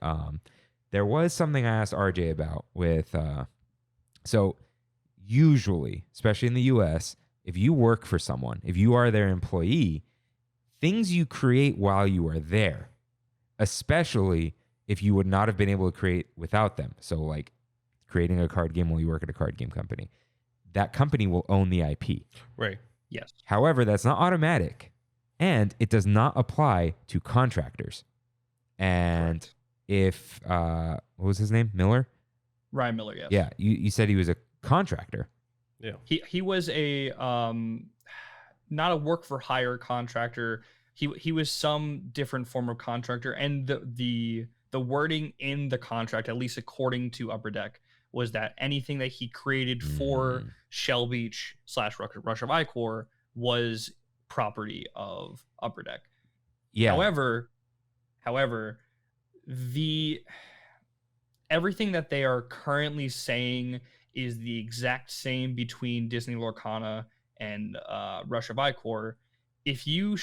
There was something I asked RJ about with, so usually, especially in the US, if you work for someone, if you are their employee, things you create while you are there, especially if you would not have been able to create without them. So like creating a card game while you work at a card game company, that company will own the IP. Right. Yes. However, that's not automatic and it does not apply to contractors. And Correct. If, what was his name? Miller? Ryan Miller, yes. Yeah. You said he was a contractor. Yeah. He was a not a work for hire contractor. He was some different form of contractor, and the wording in the contract, at least according to Upper Deck, was that anything that he created for Shell Beach / Rush of Icor was property of Upper Deck. Yeah. However, the everything that they are currently saying is the exact same between Disney Lorcana and Rush of Icor. If you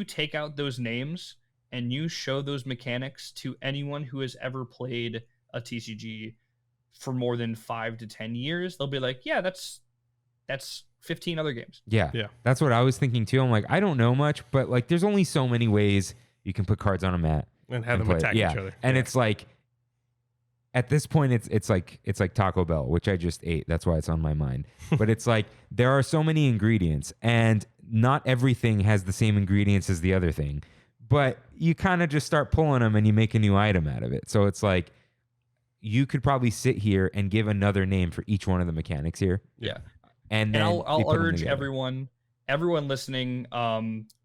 take out those names and you show those mechanics to anyone who has ever played a TCG for more than 5 to 10 years, they'll be like, yeah, that's 15 other games. Yeah. Yeah. That's what I was thinking too. I'm like, I don't know much, but like there's only so many ways you can put cards on a mat And have them play it. attack each other. And Yeah. it's like, at this point, it's like Taco Bell, which I just ate. That's why it's on my mind. But it's like there are so many ingredients, and not everything has the same ingredients as the other thing. But you kind of just start pulling them, and you make a new item out of it. So it's like you could probably sit here and give another name for each one of the mechanics here. Yeah. And And then I'll they put them urge together. everyone listening,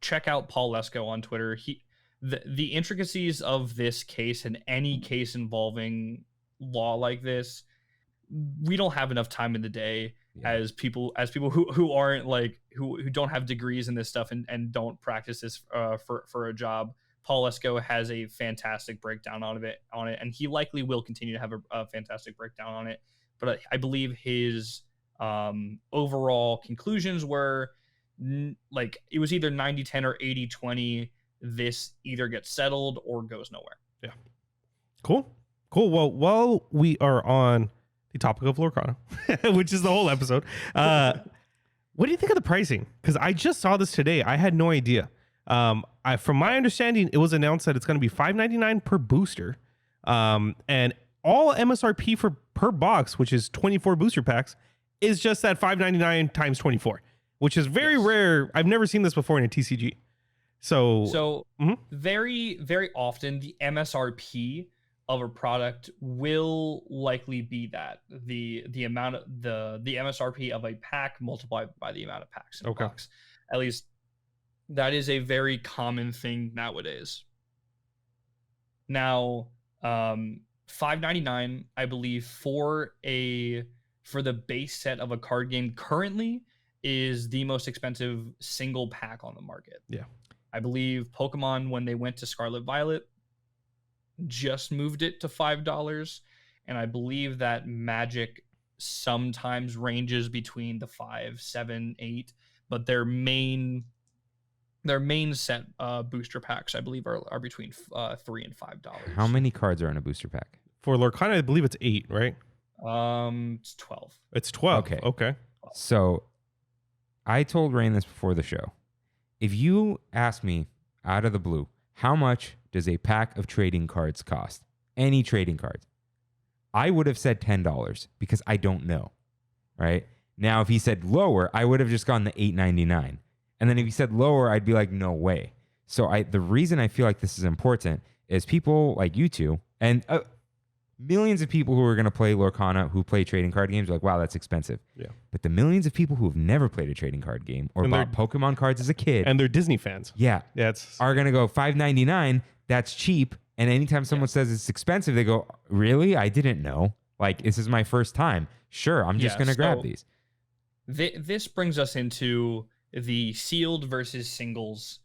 check out Paul Lesko on Twitter. The intricacies of this case and any case involving law like this, we don't have enough time in the day as people who aren't like who don't have degrees in this stuff and don't practice this for a job. Paul Lesko has a fantastic breakdown on it, and he likely will continue to have a fantastic breakdown on it. But I believe his overall conclusions were like it was either 90-10 or 80-20. This either gets settled or goes nowhere. Yeah. Cool. Well, while we are on the topic of Lorcana, which is the whole episode, what do you think of the pricing? Because I just saw this today. I had no idea. From my understanding, it was announced that it's going to be $5.99 per booster, and all MSRP per box, which is 24 booster packs, is just that $5.99 times 24, which is very rare. I've never seen this before in a TCG. So very, very often the MSRP of a product will likely be that the amount of the MSRP of a pack multiplied by the amount of packs in a box. At least that is a very common thing nowadays. Now, $5.99, I believe, for the base set of a card game currently is the most expensive single pack on the market. Yeah. I believe Pokemon, when they went to Scarlet Violet, just moved it to $5, and I believe that Magic sometimes ranges between the 5, 7, 8, but their main set booster packs, I believe, are between $3 and $5. How many cards are in a booster pack? For Lorcana, I believe it's 8, right? It's 12. It's 12. Okay. Okay. So I told Rain this before the show. If you ask me out of the blue, how much does a pack of trading cards cost? Any trading cards? I would have said $10 because I don't know. Right? Now, if he said lower, I would have just gone the $8.99. And then if he said lower, I'd be like, no way. So the reason I feel like this is important is people like you two and millions of people who are going to play Lorcana, who play trading card games, are like, wow, that's expensive. Yeah. But the millions of people who have never played a trading card game or And bought Pokemon cards as a kid, And they're Disney fans. yeah, It's are going to go $5.99. That's cheap. And anytime someone says it's expensive, they go, really? I didn't know. Like, this is my first time. Sure, I'm just going to grab these. This brings us into the sealed versus singles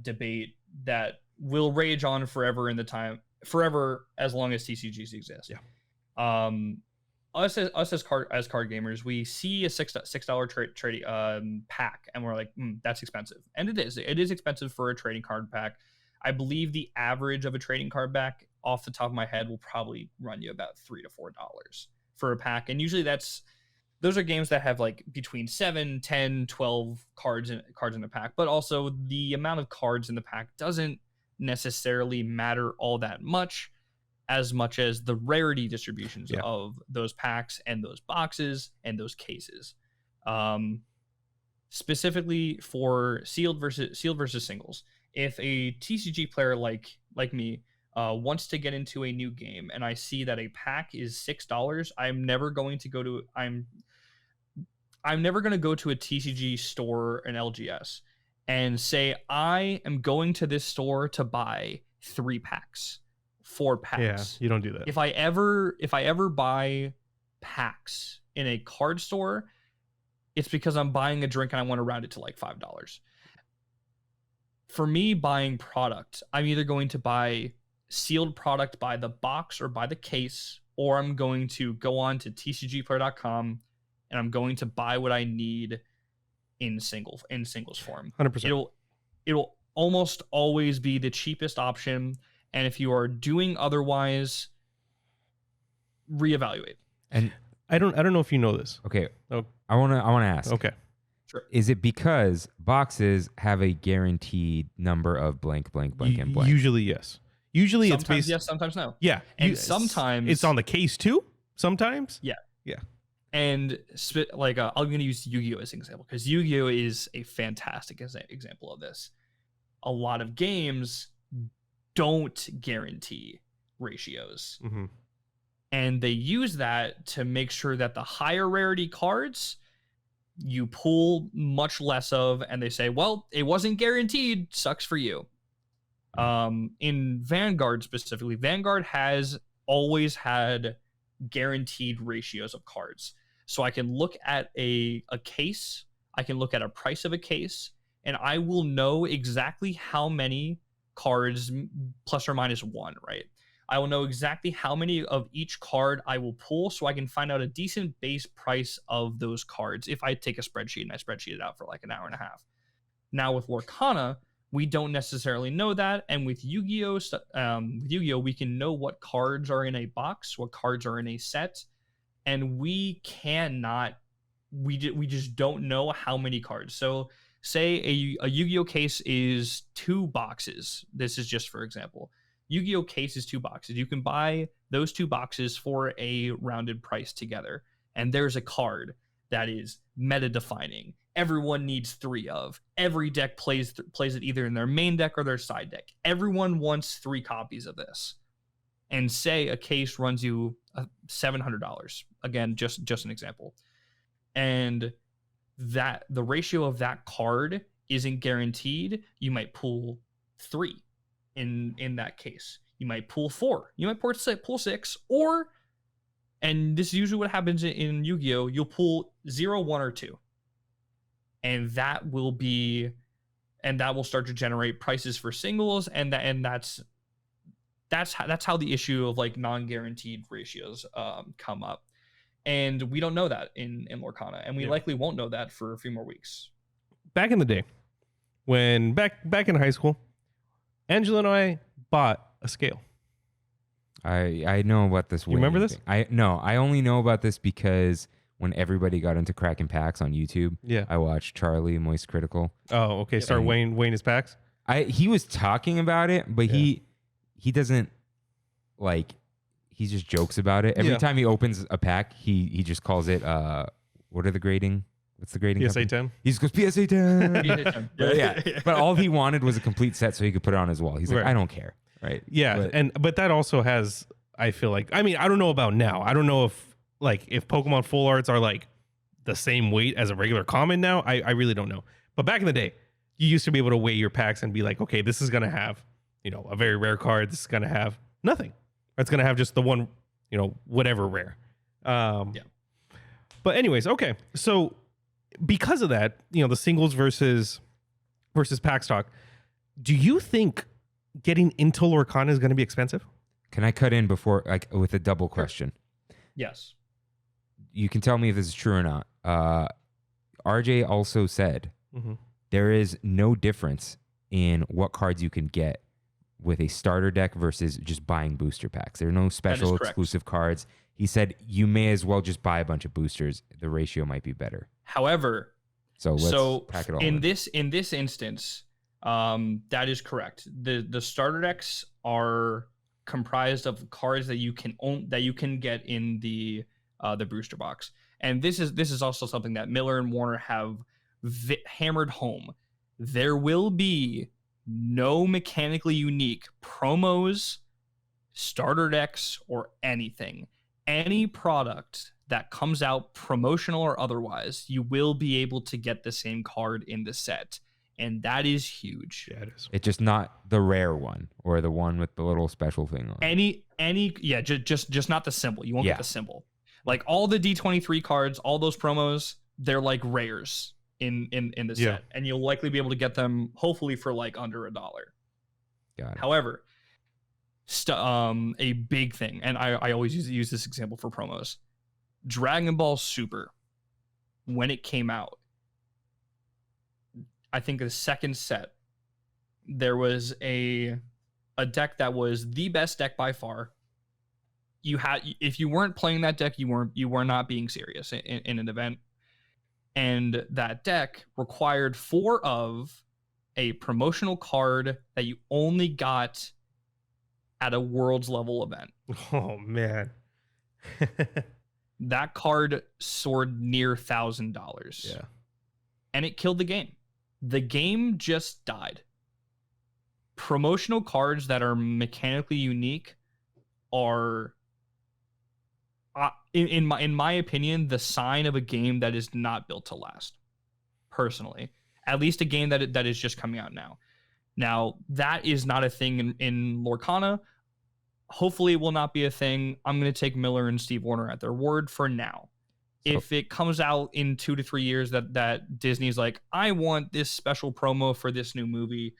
debate that will rage on forever as long as TCGs exist. Yeah. Us as card gamers, we see a $6 trading pack, and we're like, that's expensive, and it is. It is expensive for a trading card pack. I believe the average of a trading card pack, off the top of my head, will probably run you about $3 to $4 for a pack, and usually those are games that have like between 7, 10, 12 cards in a pack, but also the amount of cards in the pack doesn't necessarily matter all that much as the rarity distributions of those packs and those boxes and those cases. Specifically for sealed versus singles. If a TCG player like me wants to get into a new game and I see that a pack is $6, I'm never going to go to a TCG store, an LGS, and say I am going to this store to buy 3 packs, 4 packs. Yeah, you don't do that. If I ever buy packs in a card store, it's because I'm buying a drink and I want to round it to like $5. For me, buying product, I'm either going to buy sealed product by the box or by the case, or I'm going to go on to tcgplayer.com and I'm going to buy what I need in singles form. 100%. It'll almost always be the cheapest option, and if you are doing otherwise, reevaluate. And I don't know if you know this. okay, Oh. I want to ask. Okay. Sure. Is it because boxes have a guaranteed number of blank, blank, blank, and blank? Usually, yes. Usually Sometimes it's based. yes, sometimes no. Yeah. And sometimes it's on the case too. Sometimes. Yeah. Yeah. And I'm going to use Yu-Gi-Oh as an example because Yu-Gi-Oh is a fantastic example of this. A lot of games don't guarantee ratios. Mm-hmm. And they use that to make sure that the higher rarity cards you pull much less of, and they say, well, it wasn't guaranteed, sucks for you. In Vanguard specifically, Vanguard has always had guaranteed ratios of cards. So I can look at a case, I can look at a price of a case, and I will know exactly how many cards plus or minus 1, right? I will know exactly how many of each card I will pull, so I can find out a decent base price of those cards if I take a spreadsheet and I spreadsheet it out for like an hour and a half. Now with Lorcana, we don't necessarily know that, and with Yu-Gi-Oh, we can know what cards are in a box, what cards are in a set, and we just don't know how many cards. So say a Yu-Gi-Oh case is 2 boxes. This is just for example. Yu-Gi-Oh case is 2 boxes. You can buy those 2 boxes for a rounded price together. And there's a card that is meta defining. Everyone needs 3 of. Every deck plays it either in their main deck or their side deck. Everyone wants 3 copies of this. And say a case runs you $700. Again, just an example. And that the ratio of that card isn't guaranteed. You might pull 3. In that case, you might pull 4, you might pull 6, or, and this is usually what happens in Yu-Gi-Oh, you'll pull 0, 1, or 2, and that will start to generate prices for singles, and that's that's how the issue of like non-guaranteed ratios come up, and we don't know that in Lorcana, and we likely won't know that for a few more weeks. Back in the day, when back in high school, Angela and I bought a scale. I know about this. You remember this? I only know about this because when everybody got into cracking packs on YouTube, I watched Charlie Moist Critical. Oh, okay. Start weighing his packs. He was talking about it, but he doesn't like. He just jokes about it. Every time he opens a pack, he just calls it what are the grading? What's the grading? PSA 10. He just goes PSA 10. But all he wanted was a complete set so he could put it on his wall. He's like, I don't care. Right. Yeah. But that also has, I feel like, I mean, I don't know about now. I don't know if Pokemon full arts are like the same weight as a regular common now. I really don't know. But back in the day, you used to be able to weigh your packs and be like, okay, this is going to have, a very rare card. This is going to have nothing. It's going to have just the one, whatever rare. But anyways, okay. So because of that, the singles versus pack stock, do you think getting into Lorcana is going to be expensive? Can I cut in before, like, with a double question? Yes. You can tell me if this is true or not. RJ also said there is no difference in what cards you can get with a starter deck versus just buying booster packs. There are no special exclusive cards. He said you may as well just buy a bunch of boosters. The ratio might be better. However, so let's pack it all in this instance, that is correct. The starter decks are comprised of cards that you can get in the booster box, and this is also something that Miller and Warner have hammered home. There will be no mechanically unique promos, starter decks, or anything. Any product that comes out, promotional or otherwise, you will be able to get the same card in the set. And that is huge. Yeah, it is. It's just not the rare one or the one with the little special thing on it. Just not the symbol. You won't get the symbol. Like all the D23 cards, all those promos, they're like rares in the set. And you'll likely be able to get them hopefully for like under $1. Got it. However, a big thing, and I always use this example for promos. Dragon Ball Super, when it came out, I think the second set, there was a deck that was the best deck by far. If you weren't playing that deck, you were not being serious in an event. And that deck required 4 of a promotional card that you only got at a Worlds level event. Oh man. That card soared near $1,000. Yeah. And it killed the game. The game just died. Promotional cards that are mechanically unique are, in my opinion, the sign of a game that is not built to last. Personally, at least a game that is just coming out now. Now that is not a thing in Lorcana. Hopefully, it will not be a thing. I'm going to take Miller and Steve Warner at their word for now. If it comes out in 2 to 3 years that Disney's like, I want this special promo for this new movie,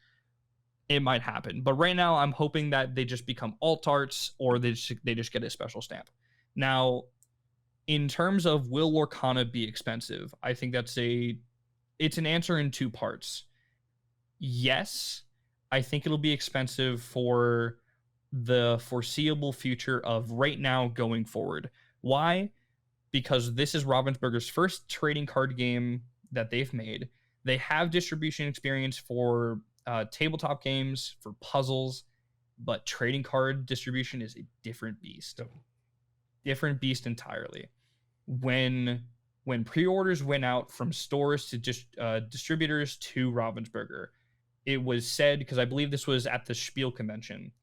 it might happen. But right now, I'm hoping that they just become alt arts or they just get a special stamp. Now, in terms of will Lorcana be expensive, I think it's an answer in 2 parts. Yes, I think it'll be expensive for the foreseeable future of right now going forward. Why? Because this is Ravensburger's first trading card game that they've made. They have distribution experience for tabletop games, for puzzles, but trading card distribution is a different beast. Different beast entirely. When pre-orders went out from stores to distributors to Ravensburger, it was said, because I believe this was at the Spiel convention,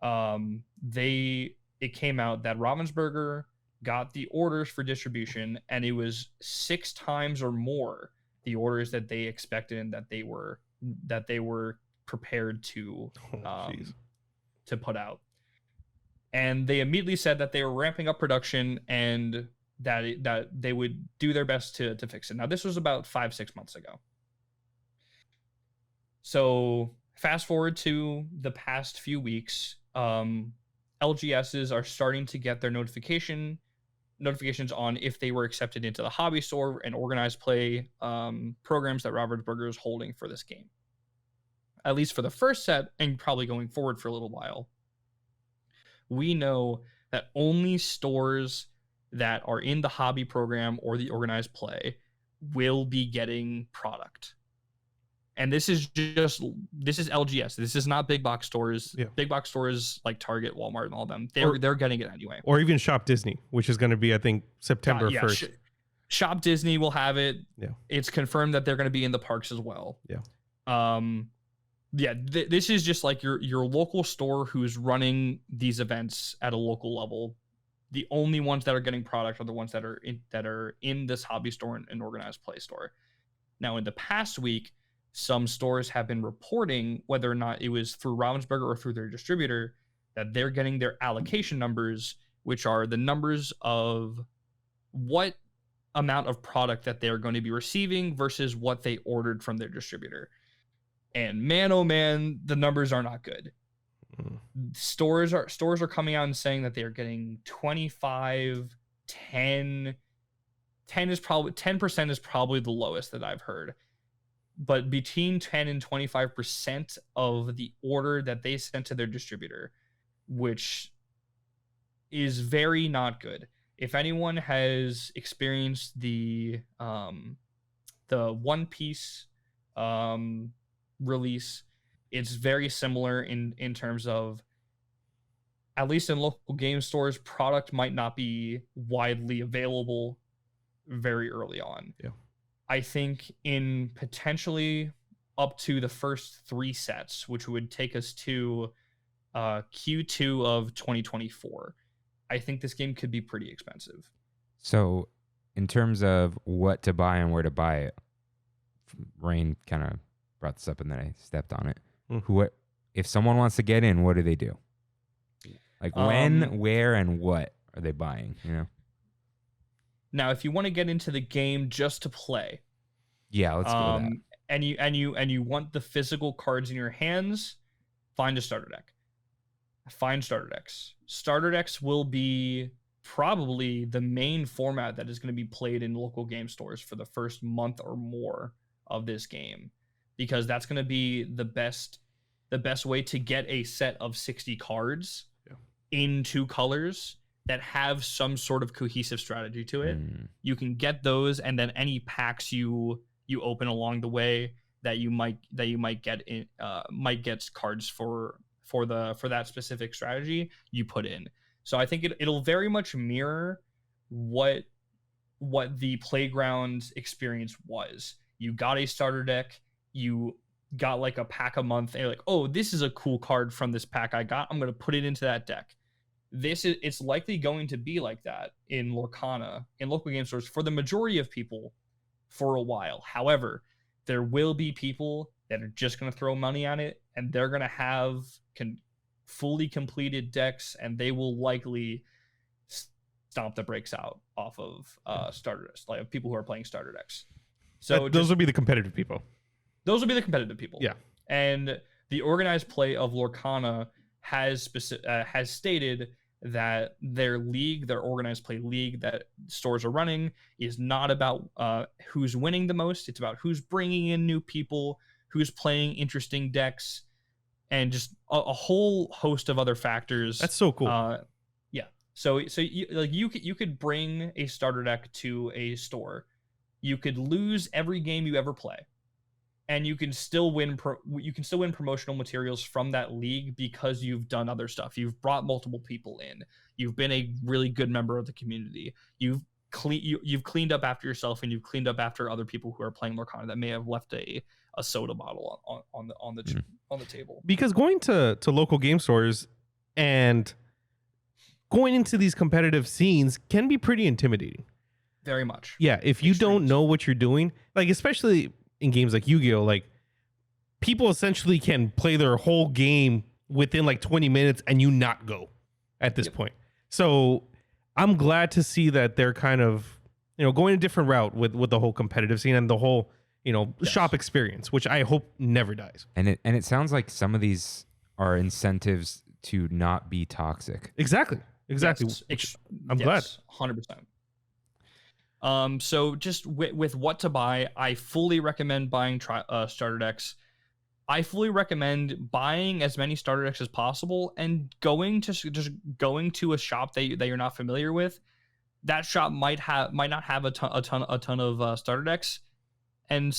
it came out that Ravensburger got the orders for distribution, and it was 6 times or more the orders that they expected and that they were prepared to put out. And they immediately said that they were ramping up production and that they would do their best to fix it. Now, this was about 5-6 months ago. So fast forward to the past few weeks, LGSs are starting to get their notifications on if they were accepted into the hobby store and organized play programs that Ravensburger is holding for this game. At least for the first set, and probably going forward for a little while. We know that only stores that are in the hobby program or the organized play will be getting product. And this is LGS. This is not big box stores. Yeah. Big box stores like Target, Walmart, and all them. They're getting it anyway. Or even Shop Disney, which is going to be, I think, September 1st. Shop Disney will have it. Yeah. It's confirmed that they're going to be in the parks as well. Yeah. This is just like your local store who's running these events at a local level. The only ones that are getting product are the ones that are in this hobby store and organized play store. Now, in the past week, some stores have been reporting, whether or not it was through Ravensburger or through their distributor, that they're getting their allocation numbers, which are the numbers of what amount of product that they're going to be receiving versus what they ordered from their distributor. And man, oh man, the numbers are not good. Stores are coming out and saying that they are getting 25, 10 is probably 10% is probably the lowest that I've heard. But between 10 and 25% of the order that they sent to their distributor, which is very not good. If anyone has experienced the One Piece release, it's very similar in terms of, at least in local game stores, product might not be widely available very early on. Yeah. I think in potentially up to the first 3 sets, which would take us to Q2 of 2024, I think this game could be pretty expensive. So in terms of what to buy and where to buy it, Rain kind of brought this up and then I stepped on it. What if someone wants to get in, what do they do? Like when, where, and what are they buying, you know? Now, if you want to get into the game just to play, yeah, let's go with that. and you want the physical cards in your hands, find a starter deck. Find starter decks. Starter decks will be probably the main format that is going to be played in local game stores for the first month or more of this game, because that's going to be the best way to get a set of 60 cards in 2 colors that have some sort of cohesive strategy to it. You can get those, and then any packs you open along the way that you might get in might get cards for that specific strategy you put in. So I think it'll very much mirror what the playground experience was. You got a starter deck, you got like a pack a month, and you're like, oh, this is a cool card from this pack I got, I'm gonna put it into that deck. It's likely going to be like that in Lorcana, in local game stores, for the majority of people for a while. However, there will be people that are just going to throw money on it, and they're going to have fully completed decks, and they will likely stomp the brakes out off of starter decks, like people who are playing starter decks. So those will be the competitive people. Those will be the competitive people. Yeah. And the organized play of Lorcana has stated that their organized play league that stores are running is not about who's winning the most. It's about who's bringing in new people, who's playing interesting decks, and just a whole host of other factors. That's so cool. Yeah. So you could bring a starter deck to a store. You could lose every game you ever play, and you can still win promotional materials from that league because you've done other stuff. You've brought multiple people in. You've been a really good member of the community. You've cleaned up after yourself, and you've cleaned up after other people who are playing Lorcana that may have left a soda bottle on the table. Because going to local game stores and going into these competitive scenes can be pretty intimidating. Very much. Yeah, if you don't know what you're doing, like especially in games like Yu-Gi-Oh, like people essentially can play their whole game within like 20 minutes and you not go at this point. So I'm glad to see that they're kind of, going a different route with the whole competitive scene and the whole, shop experience, which I hope never dies. And it sounds like some of these are incentives to not be toxic. Exactly. Yes, I'm glad. 100%. So just with what to buy, I fully recommend buying starter decks. I fully recommend buying as many starter decks as possible and going to a shop that you're not familiar with. That shop might not have a ton of starter decks, and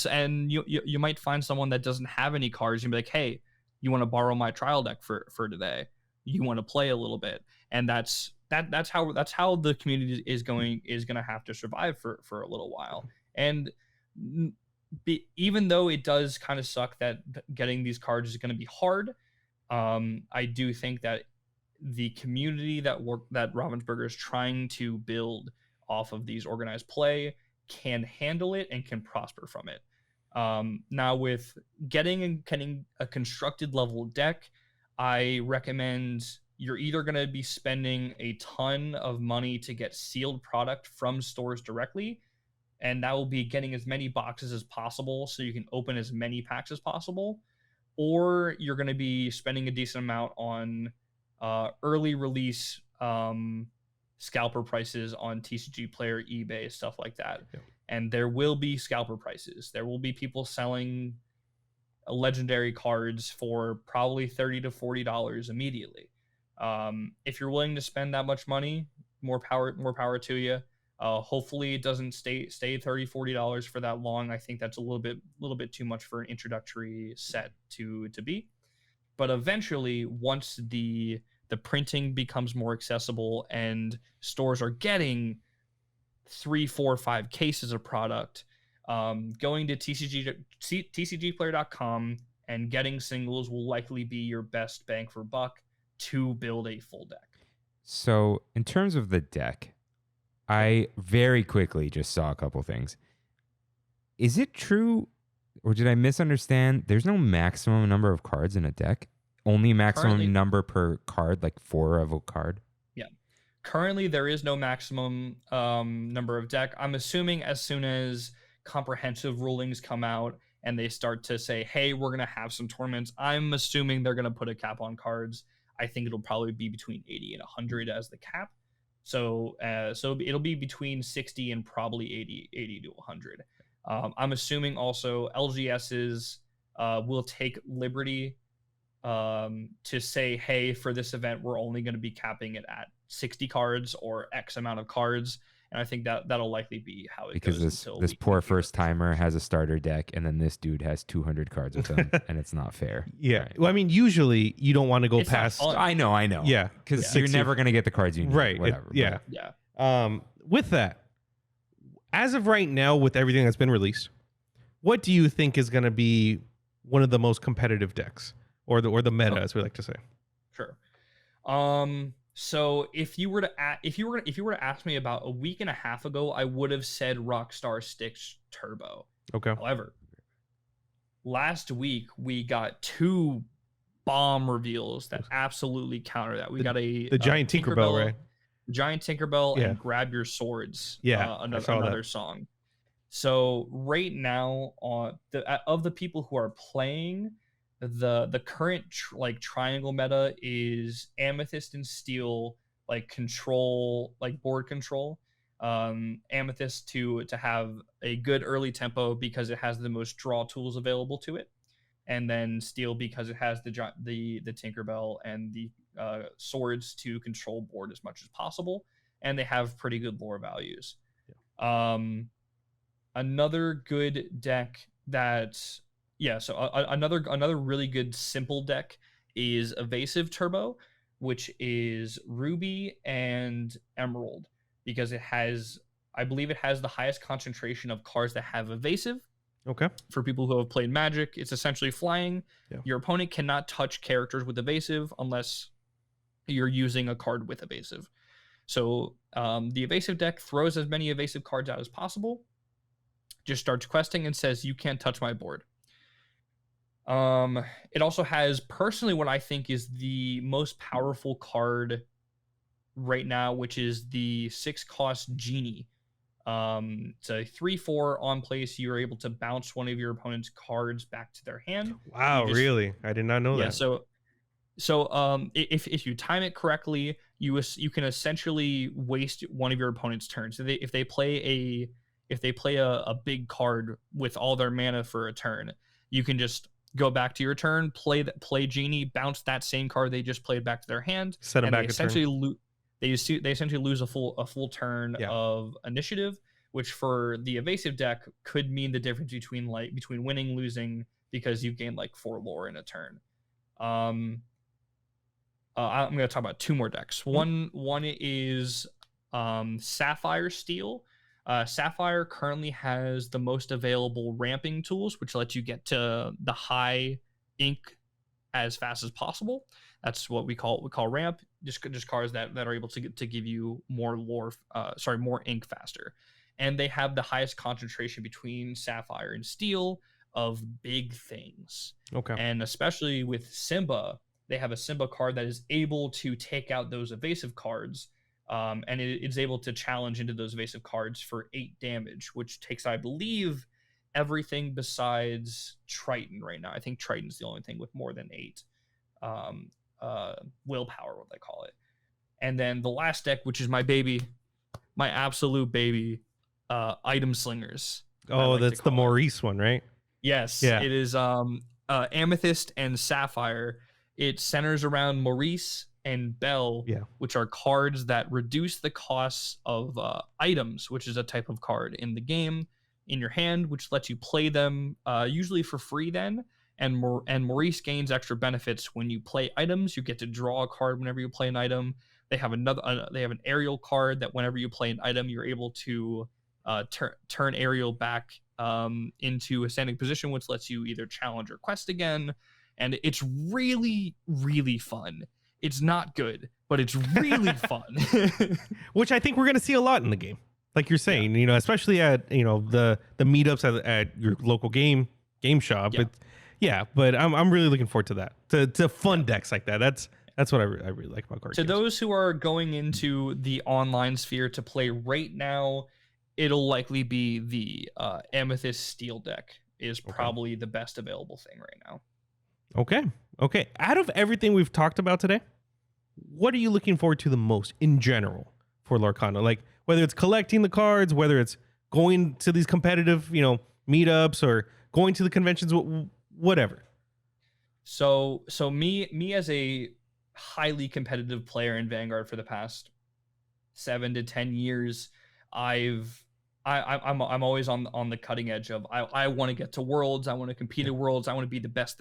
you might find someone that doesn't have any cards. You'd be like, hey, you want to borrow my trial deck for today? You want to play a little bit, and that's how the community is going to have to survive for a little while. And even though it does kind of suck that getting these cards is going to be hard, I do think that the community that Ravensburger is trying to build off of these organized play can handle it and can prosper from it. Now, with getting a constructed level deck, I recommend you're either going to be spending a ton of money to get sealed product from stores directly, and that will be getting as many boxes as possible so you can open as many packs as possible, or you're going to be spending a decent amount on early release scalper prices on TCG Player, eBay, stuff like that. Yeah. And there will be scalper prices. There will be people selling legendary cards for probably $30 to $40 immediately. If you're willing to spend that much money, more power to you. Hopefully it doesn't stay $30, $40 for that long. I think that's a little bit too much for an introductory set to be. But eventually, once the printing becomes more accessible and stores are getting 3, 4, 5 cases of product, going to tcgplayer.com and getting singles will likely be your best bang for buck to build a full deck. So in terms of the deck, I very quickly just saw a couple things. Is it true, or did I misunderstand? There's no maximum number of cards in a deck? Only maximum number per card, like 4 of a card? Yeah. Currently, there is no maximum number of deck. I'm assuming as soon as comprehensive rulings come out and they start to say, hey, we're going to have some tournaments, I'm assuming they're going to put a cap on cards. I think it'll probably be between 80 and 100 as the cap. So it'll be between 60 and probably 80 to 100. I'm assuming also LGSs will take liberty to say, hey, for this event, we're only going to be capping it at 60 cards or X amount of cards. And I think that'll likely be how it goes. Because this poor first timer has a starter deck, and then this dude has 200 cards with him, and it's not fair. Yeah. Right. Well, I mean, usually you don't want to go past. I know. Yeah. Because you're never going to get the cards you need. Right. Whatever. Yeah. Yeah. With that, as of right now, with everything that's been released, what do you think is going to be one of the most competitive decks, or the meta, as we like to say? Sure. So if you were to ask me about a week and a half ago, I would have said Rockstar Stix Turbo. Okay. However, last week we got 2 bomb reveals that absolutely counter that. We got the giant Tinkerbell, right? Giant Tinkerbell and Grab Your Swords. Yeah, another song. So right now, of the people who are playing, the current triangle meta is Amethyst and Steel, control, board control. Amethyst to have a good early tempo because it has the most draw tools available to it, and then Steel because it has the Tinkerbell and the swords to control board as much as possible, and they have pretty good lore values. Another good deck another really good simple deck is Evasive Turbo, which is Ruby and Emerald, because I believe it has the highest concentration of cards that have evasive. Okay. For people who have played Magic, it's essentially flying. Yeah. Your opponent cannot touch characters with evasive unless you're using a card with evasive. So the evasive deck throws as many evasive cards out as possible, just starts questing and says, you can't touch my board. It also has personally what I think is the most powerful card right now, which is the 6-cost Genie. It's a 3/4 on place. You're able to bounce one of your opponent's cards back to their hand. Wow, really? I did not know that. So If you time it correctly, you can essentially waste one of your opponent's turns. So if they play a big card with all their mana for a turn, you can just go back to your turn, play Genie, bounce that same card they just played back to their hand, Set them and back a turn. they essentially lose a full turn Yeah. of initiative, which for the evasive deck could mean the difference between winning, losing, because you gain like 4 lore in a turn. I'm going to talk about 2 more decks. One is Sapphire Steel. Sapphire currently has the most available ramping tools, which lets you get to the high ink as fast as possible. That's what we call ramp. Just cards that are able to give you more more ink faster. And they have the highest concentration between Sapphire and Steel of big things. Okay. And especially with Simba, they have a Simba card that is able to take out those evasive cards. And it's able to challenge into those evasive cards for 8 damage, which takes, I believe, everything besides Triton right now. I think Triton's the only thing with more than 8 willpower, what they call it. And then the last deck, which is my absolute baby, Item Slingers. Oh, that's the Maurice one, right? Yes. Yeah. It is Amethyst and Sapphire. It centers around Maurice and Belle, which are cards that reduce the costs of items, which is a type of card in the game, in your hand, which lets you play them usually for free then. And Maurice gains extra benefits when you play items. You get to draw a card whenever you play an item. They have an aerial card that whenever you play an item, you're able to turn aerial back into a standing position, which lets you either challenge or quest again. And it's really, really fun. It's not good, but it's really fun. Which I think we're going to see a lot in the game. Like you're saying, especially at, the meetups at your local game shop. Yeah. But I'm really looking forward to that. To fun decks like that. That's what I really like about card games. Those who are going into the online sphere to play right now, it'll likely be the Amethyst Steel deck is probably the best available thing right now. Okay. Out of everything we've talked about today, what are you looking forward to the most in general for Lorcana? Like whether it's collecting the cards, whether it's going to these competitive, meetups or going to the conventions, whatever. So me as a highly competitive player in Vanguard for the past 7 to 10 years, I'm always on the cutting edge of I want to get to Worlds, I want to compete at Worlds, I want to be the best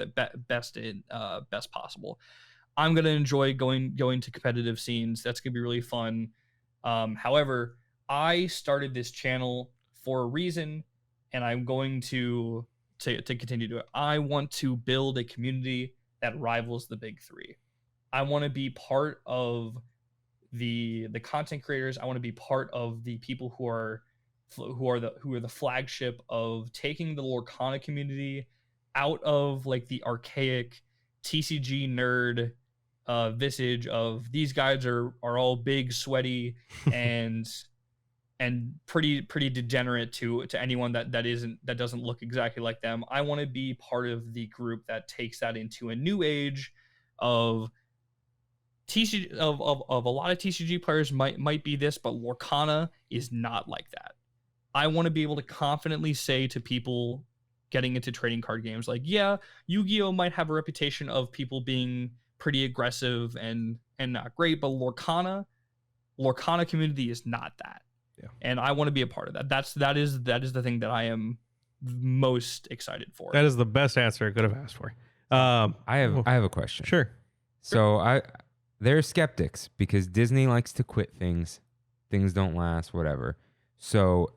possible. I'm gonna enjoy going to competitive scenes. That's gonna be really fun. However, I started this channel for a reason, and I'm going to continue to do it. I want to build a community that rivals the big 3. I want to be part of the content creators. I want to be part of the people who are the flagship of taking the Lorcana community out of like the archaic TCG nerd visage of these guys are all big, sweaty, and pretty degenerate to anyone that doesn't look exactly like them. I want to be part of the group that takes that into a new age of TCG of a lot of TCG players might be this, but Lorcana is not like that. I want to be able to confidently say to people getting into trading card games, like, yeah, Yu-Gi-Oh might have a reputation of people being pretty aggressive and not great, but Lorcana community is not that. Yeah. And I want to be a part of that. That is the thing that I am most excited for. That is the best answer I could have asked for. I have a question. Sure. So they're skeptics because Disney likes to quit things. Things don't last, whatever. So,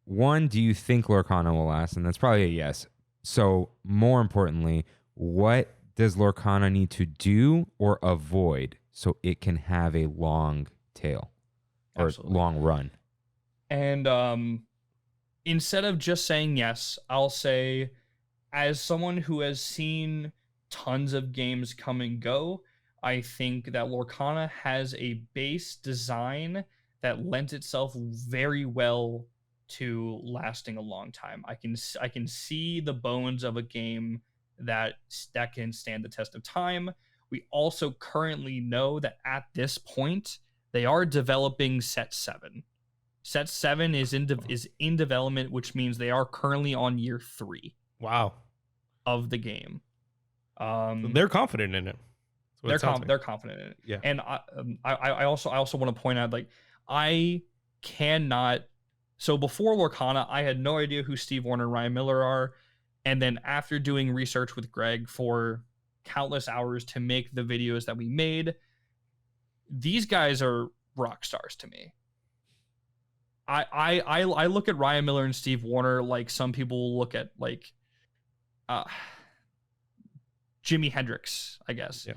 one, do you think Lorcana will last? And that's probably a yes. So, more importantly, what does Lorcana need to do or avoid so it can have a long tail or long run? And instead of just saying yes, I'll say, as someone who has seen tons of games come and go, I think that Lorcana has a base design that lends itself very well to lasting a long time. I can see the bones of a game that can stand the test of time. We also currently know that at this point, they are developing Set 7. Set 7 is in development, which means they are currently on year 3. Wow. Of the game. So they're confident in it. They're confident in it. Yeah. And I also want to point out, like, I cannot. So before Lorcana, I had no idea who Steve Warner and Ryan Miller are. And then after doing research with Greg for countless hours to make the videos that we made, these guys are rock stars to me. I look at Ryan Miller and Steve Warner like some people look at, like, Jimi Hendrix, I guess. Yeah.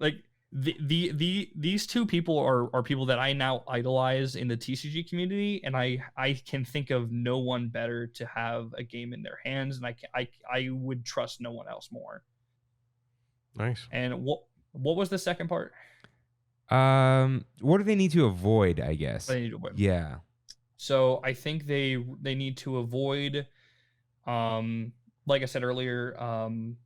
Like these two people are people that I now idolize in the TCG community, and I can think of no one better to have a game in their hands, and I would trust no one else more. Nice. And what was the second part? What do they need to avoid, I guess? They need to avoid. Yeah. So I think they need to avoid, like I said earlier,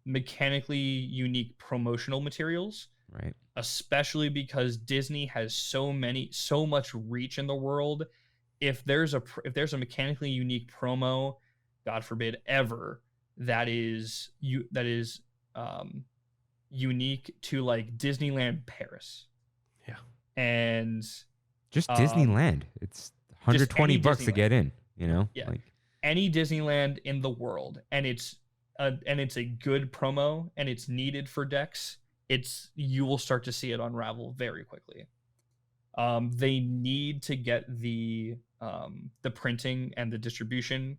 mechanically unique promotional materials. Right. Especially because Disney has so much reach in the world. If there's a mechanically unique promo, God forbid ever, that is unique to, like, Disneyland Paris. Yeah. And just Disneyland. It's $120 to get in, you know? Yeah. Like any Disneyland in the world, and it's a good promo, and it's needed for decks. You will start to see it unravel very quickly. They need to get the printing and the distribution.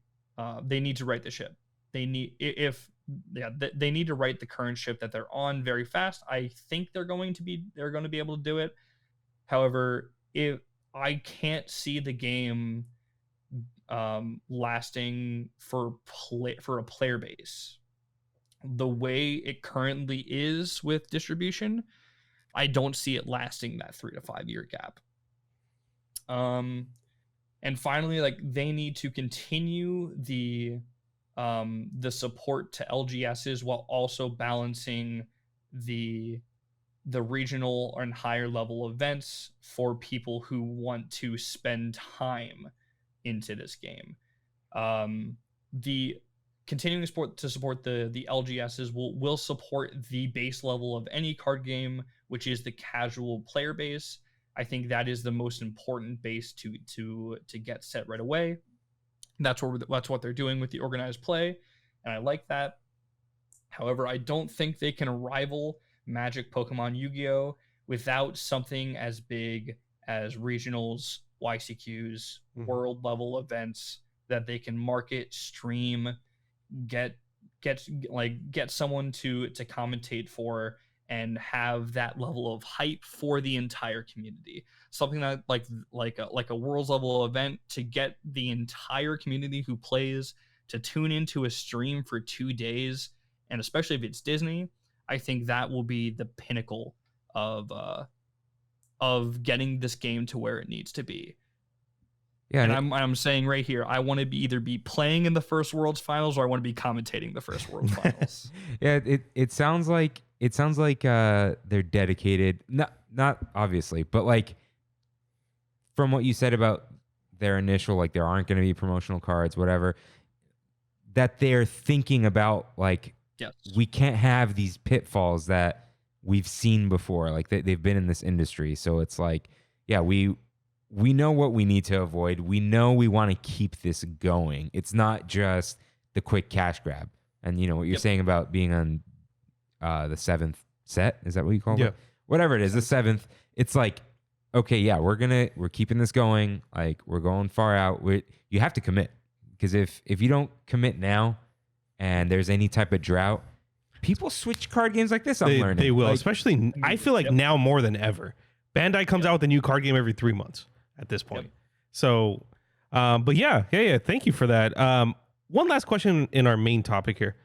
They need to right the ship. They need they need to right the current ship that they're on very fast. I think they're going to be able to do it. However, if I can't see the game lasting for a player base the way it currently is with distribution. I don't see it lasting that 3 to 5 year gap. And finally, like, they need to continue the support to LGSs while also balancing the regional and higher level events for people who want to spend time into this game. The continuing to support the LGSs will support the base level of any card game, which is the casual player base. I think that is the most important base to get set right away. That's what they're doing with the organized play, and I like that. However, I don't think they can rival Magic, Pokemon, Yu-Gi-Oh! Without something as big as regionals, YCQs, world level events that they can market, stream, get someone to commentate for, and have that level of hype for the entire community. Something that like a world's level event to get the entire community who plays to tune into a stream for 2 days, and especially if it's Disney, I think that will be the pinnacle of getting this game to where it needs to be. Yeah, and I'm saying right here, I want to either be playing in the first World's Finals, or I want to be commentating the first World's Finals. Yeah, it sounds like they're dedicated. Not obviously, but like from what you said about their initial, like, there aren't going to be promotional cards, whatever, that they're thinking about, like, yes, we can't have these pitfalls that we've seen before. Like, they've been in this industry, so it's like, yeah, we know what we need to avoid. We know we want to keep this going. It's not just the quick cash grab. And you know what you're saying about being on the 7th set. Is that what you call it? Whatever it is, the 7th. It's like, okay, yeah, we're keeping this going. Like, we're going far out. You have to commit, because if you don't commit now, and there's any type of drought, people switch card games like this. I'm learning they will, especially. I feel like now more than ever. Bandai comes out with a new card game every 3 months at this point. So, but yeah. Thank you for that. One last question in our main topic here.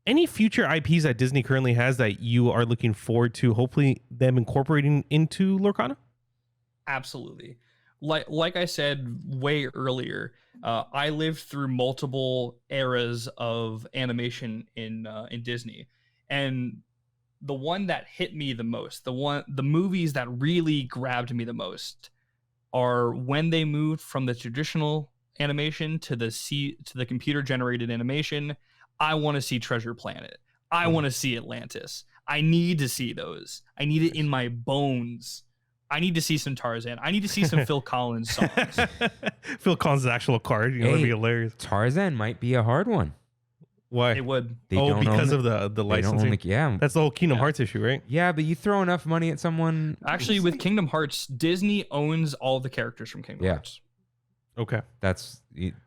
Any future IPs that Disney currently has that you are looking forward to, hopefully them incorporating into Lorcana? Absolutely. Like I said way earlier, I lived through multiple eras of animation in Disney, and the one that hit me the most, the movies that really grabbed me the most are when they moved from the traditional animation to the computer generated animation. I want to see Treasure Planet. I want to see Atlantis. I need to see those. I need it in my bones. I need to see some Tarzan. I need to see some Phil Collins songs. Phil Collins' actual card. It'd be hilarious. Tarzan might be a hard one. Why? It would. Because of the licensing. Yeah, that's the whole Kingdom Hearts issue, right? Yeah, but you throw enough money at someone. Actually, with Kingdom Hearts, Disney owns all the characters from Kingdom Hearts. Okay.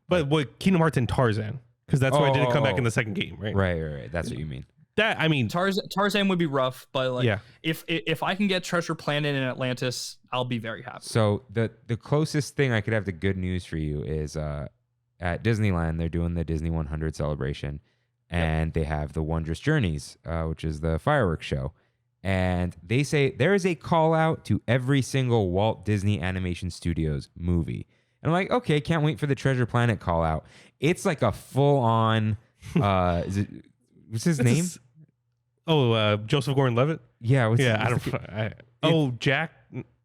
But what Kingdom Hearts and Tarzan? Because that's why it didn't come back in the second game, right? Right. That's what you mean. That, I mean, Tarzan would be rough, but like, yeah. if I can get Treasure Planet in Atlantis, I'll be very happy. So the closest thing I could have to good news for you is at Disneyland, they're doing the Disney 100 celebration, and they have the Wondrous Journeys, which is the fireworks show. And they say there is a call out to every single Walt Disney Animation Studios movie. And I'm like, okay, can't wait for the Treasure Planet call out. It's like a full on, what's his name? Joseph Gordon-Levitt. Yeah. Jack.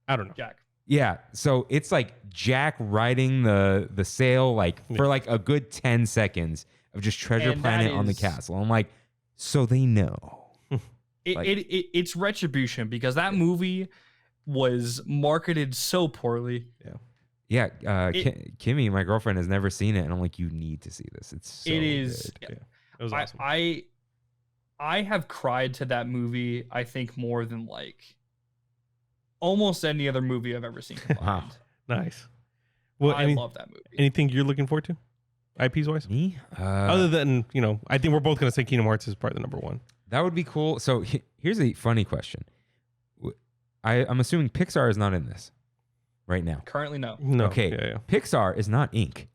I don't know. Jack. Yeah. So it's like Jack riding the sail for like a good 10 seconds of just Treasure Planet on the castle. I'm like, so they know. It's retribution because that movie was marketed so poorly. Yeah. Kimmy, my girlfriend, has never seen it, and I'm like, you need to see this. It is. Good. Yeah. It was awesome. I have cried to that movie, I think, more than like almost any other movie I've ever seen combined. Nice. Well, I love that movie. Anything you're looking forward to, IPs wise? Me? Other than, I think we're both going to say Kingdom Hearts is probably the number one. That would be cool. So here's a funny question. I'm assuming Pixar is not in this right now. Currently, no. Okay. Yeah. Pixar is not Inc.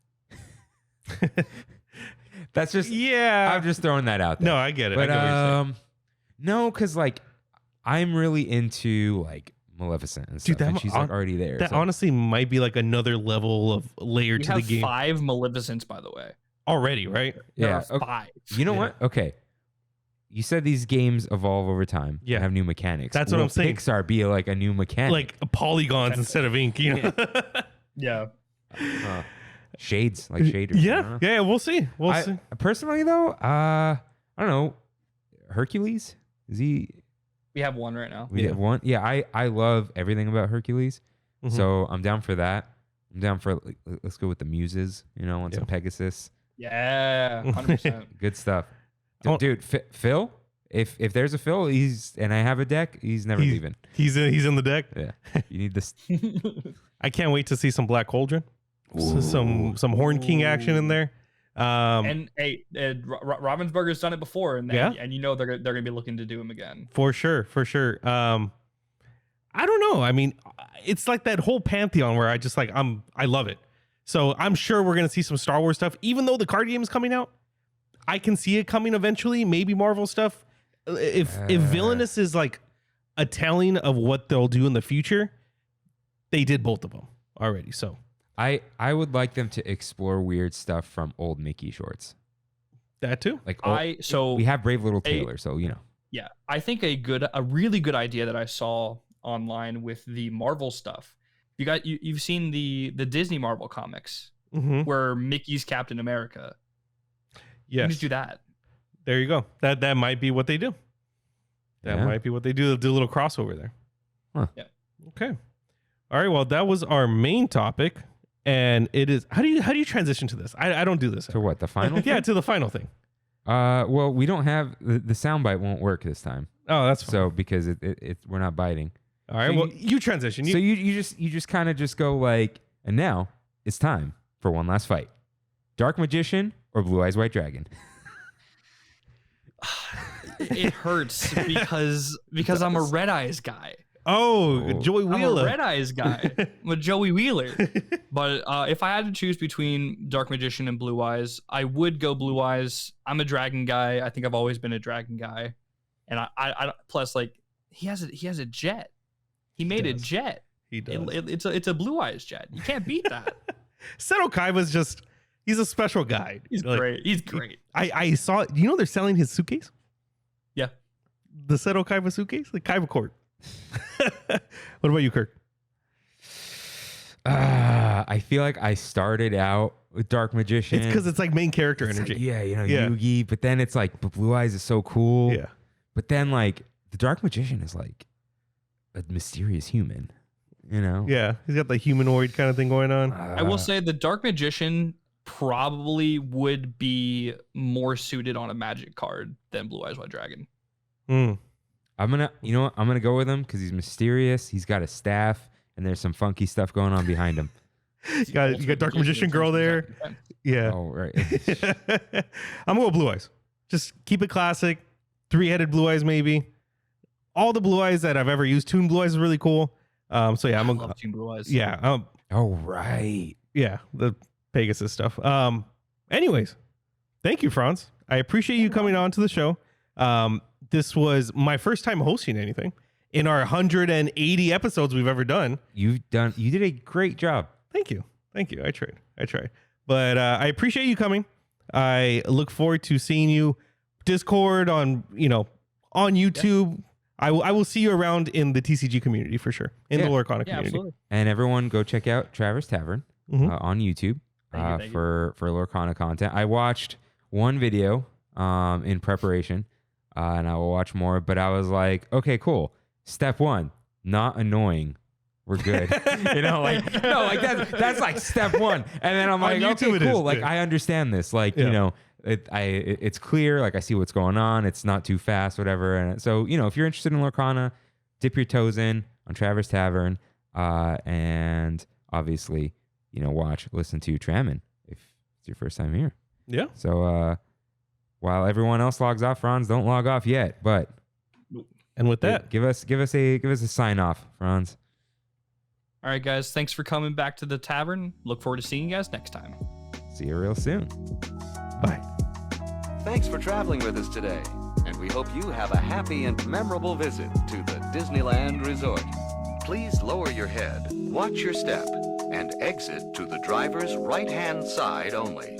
That's just, I'm just throwing that out there. No, I get it. But I get what you're saying. no, because like I'm really into like Maleficent and stuff, and she's like already there. That honestly might be like another level of layer to the game. 5 Maleficents, by the way. Already, right? Yeah. There are 5. You know what? Okay. You said these games evolve over time. Yeah. And have new mechanics. That's what I'm saying. Pixar be like a new mechanic. Like polygons instead of ink, Yeah. Shades, like shaders. Yeah, we'll see. We'll see. Personally, though, I don't know. Hercules? Is he? We have one right now. We have one. Yeah, I love everything about Hercules. Mm-hmm. So I'm down for that. I'm down for, let's go with the Muses, on some Pegasus. Yeah, 100%. Good stuff. Dude, Phil, if there's a Phil, and I have a deck, he's never leaving. He's in the deck. Yeah. You need this. I can't wait to see some Black Cauldron. Some Horn King action in there. And Ravensburger's done it before, and they're gonna be looking to do him again. For sure. I don't know. I mean, it's like that whole pantheon where I just like I love it. So I'm sure we're gonna see some Star Wars stuff, even though the card game is coming out. I can see it coming eventually. Maybe Marvel stuff. If Villainous is like a telling of what they'll do in the future, they did both of them already. So. I would like them to explore weird stuff from old Mickey shorts. That too. Like we have Brave Little Tailor, so Yeah, I think a really good idea that I saw online with the Marvel stuff. You've seen the Disney Marvel comics where Mickey's Captain America. Yes. You just do that. There you go. That might be what they do. That might be what they do. They'll do a little crossover there. Huh. Yeah. Okay. All right. Well, that was our main topic. And it is how do you transition to this? I don't do this. To what, the final? Yeah, to the final thing. Well, we don't have the soundbite won't work this time. Oh, that's fine. So because we're not biting. All right. So well, you transition. So you just kind of just go like, and now it's time for one last fight: Dark Magician or Blue Eyes White Dragon. It hurts because I'm a Red Eyes guy. Oh, Joey Wheeler. I'm a Red Eyes guy. I'm a Joey Wheeler. But if I had to choose between Dark Magician and Blue Eyes, I would go Blue Eyes. I'm a dragon guy. I think I've always been a dragon guy. And I plus like he has a jet. He made a jet. He does. It's a Blue Eyes jet. You can't beat that. Seto Kaiba's he's a special guy. He's great. He's great. I saw, they're selling his suitcase? Yeah. the Seto Kaiba suitcase, the Kaiba court. What about you, Kirk? I feel like I started out with Dark Magician. It's because it's like main character It's energy. like, Yugi, but then it's like, but Blue Eyes is so cool. Yeah. But then like the Dark Magician is like a mysterious human, Yeah. He's got the humanoid kind of thing going on. I will say the Dark Magician probably would be more suited on a Magic card than Blue Eyes White Dragon. Mm. I'm gonna go with him because he's mysterious. He's got a staff, and there's some funky stuff going on behind him. You got Dark Magician girl there. Yeah. Oh right. I'm going to go Blue Eyes. Just keep it classic. 3-headed Blue Eyes, maybe. All the Blue Eyes that I've ever used. Toon Blue Eyes is really cool. So yeah, I love Toon Blue Eyes. Yeah. Oh right. Yeah. The Pegasus stuff. Anyways, thank you, Franz. I appreciate you coming on to the show. This was my first time hosting anything in our 180 episodes we've ever done. You did a great job. Thank you. I tried. But I appreciate you coming. I look forward to seeing you Discord on YouTube. Yeah. I will see you around in the TCG community for sure. In the Lorcana community. Absolutely. And everyone go check out Traverse Tavern on YouTube Thank you. for Lorcana content. I watched one video in preparation and I will watch more, but I was like, okay, cool. Step 1, not annoying. We're good. That's like step 1. And then I'm like, okay, cool. Like I understand this. Like, it's clear. Like I see what's going on. It's not too fast, whatever. And so, if you're interested in Lorcana, dip your toes in on Traverse Tavern. And obviously, listen to Trammin if it's your first time here. Yeah. So, while everyone else logs off, Franz, don't log off yet, but. And with that, give us a sign off, Franz. All right, guys. Thanks for coming back to the tavern. Look forward to seeing you guys next time. See you real soon. Bye. Thanks for traveling with us today, and we hope you have a happy and memorable visit to the Disneyland Resort. Please lower your head, watch your step, and exit to the driver's right-hand side only.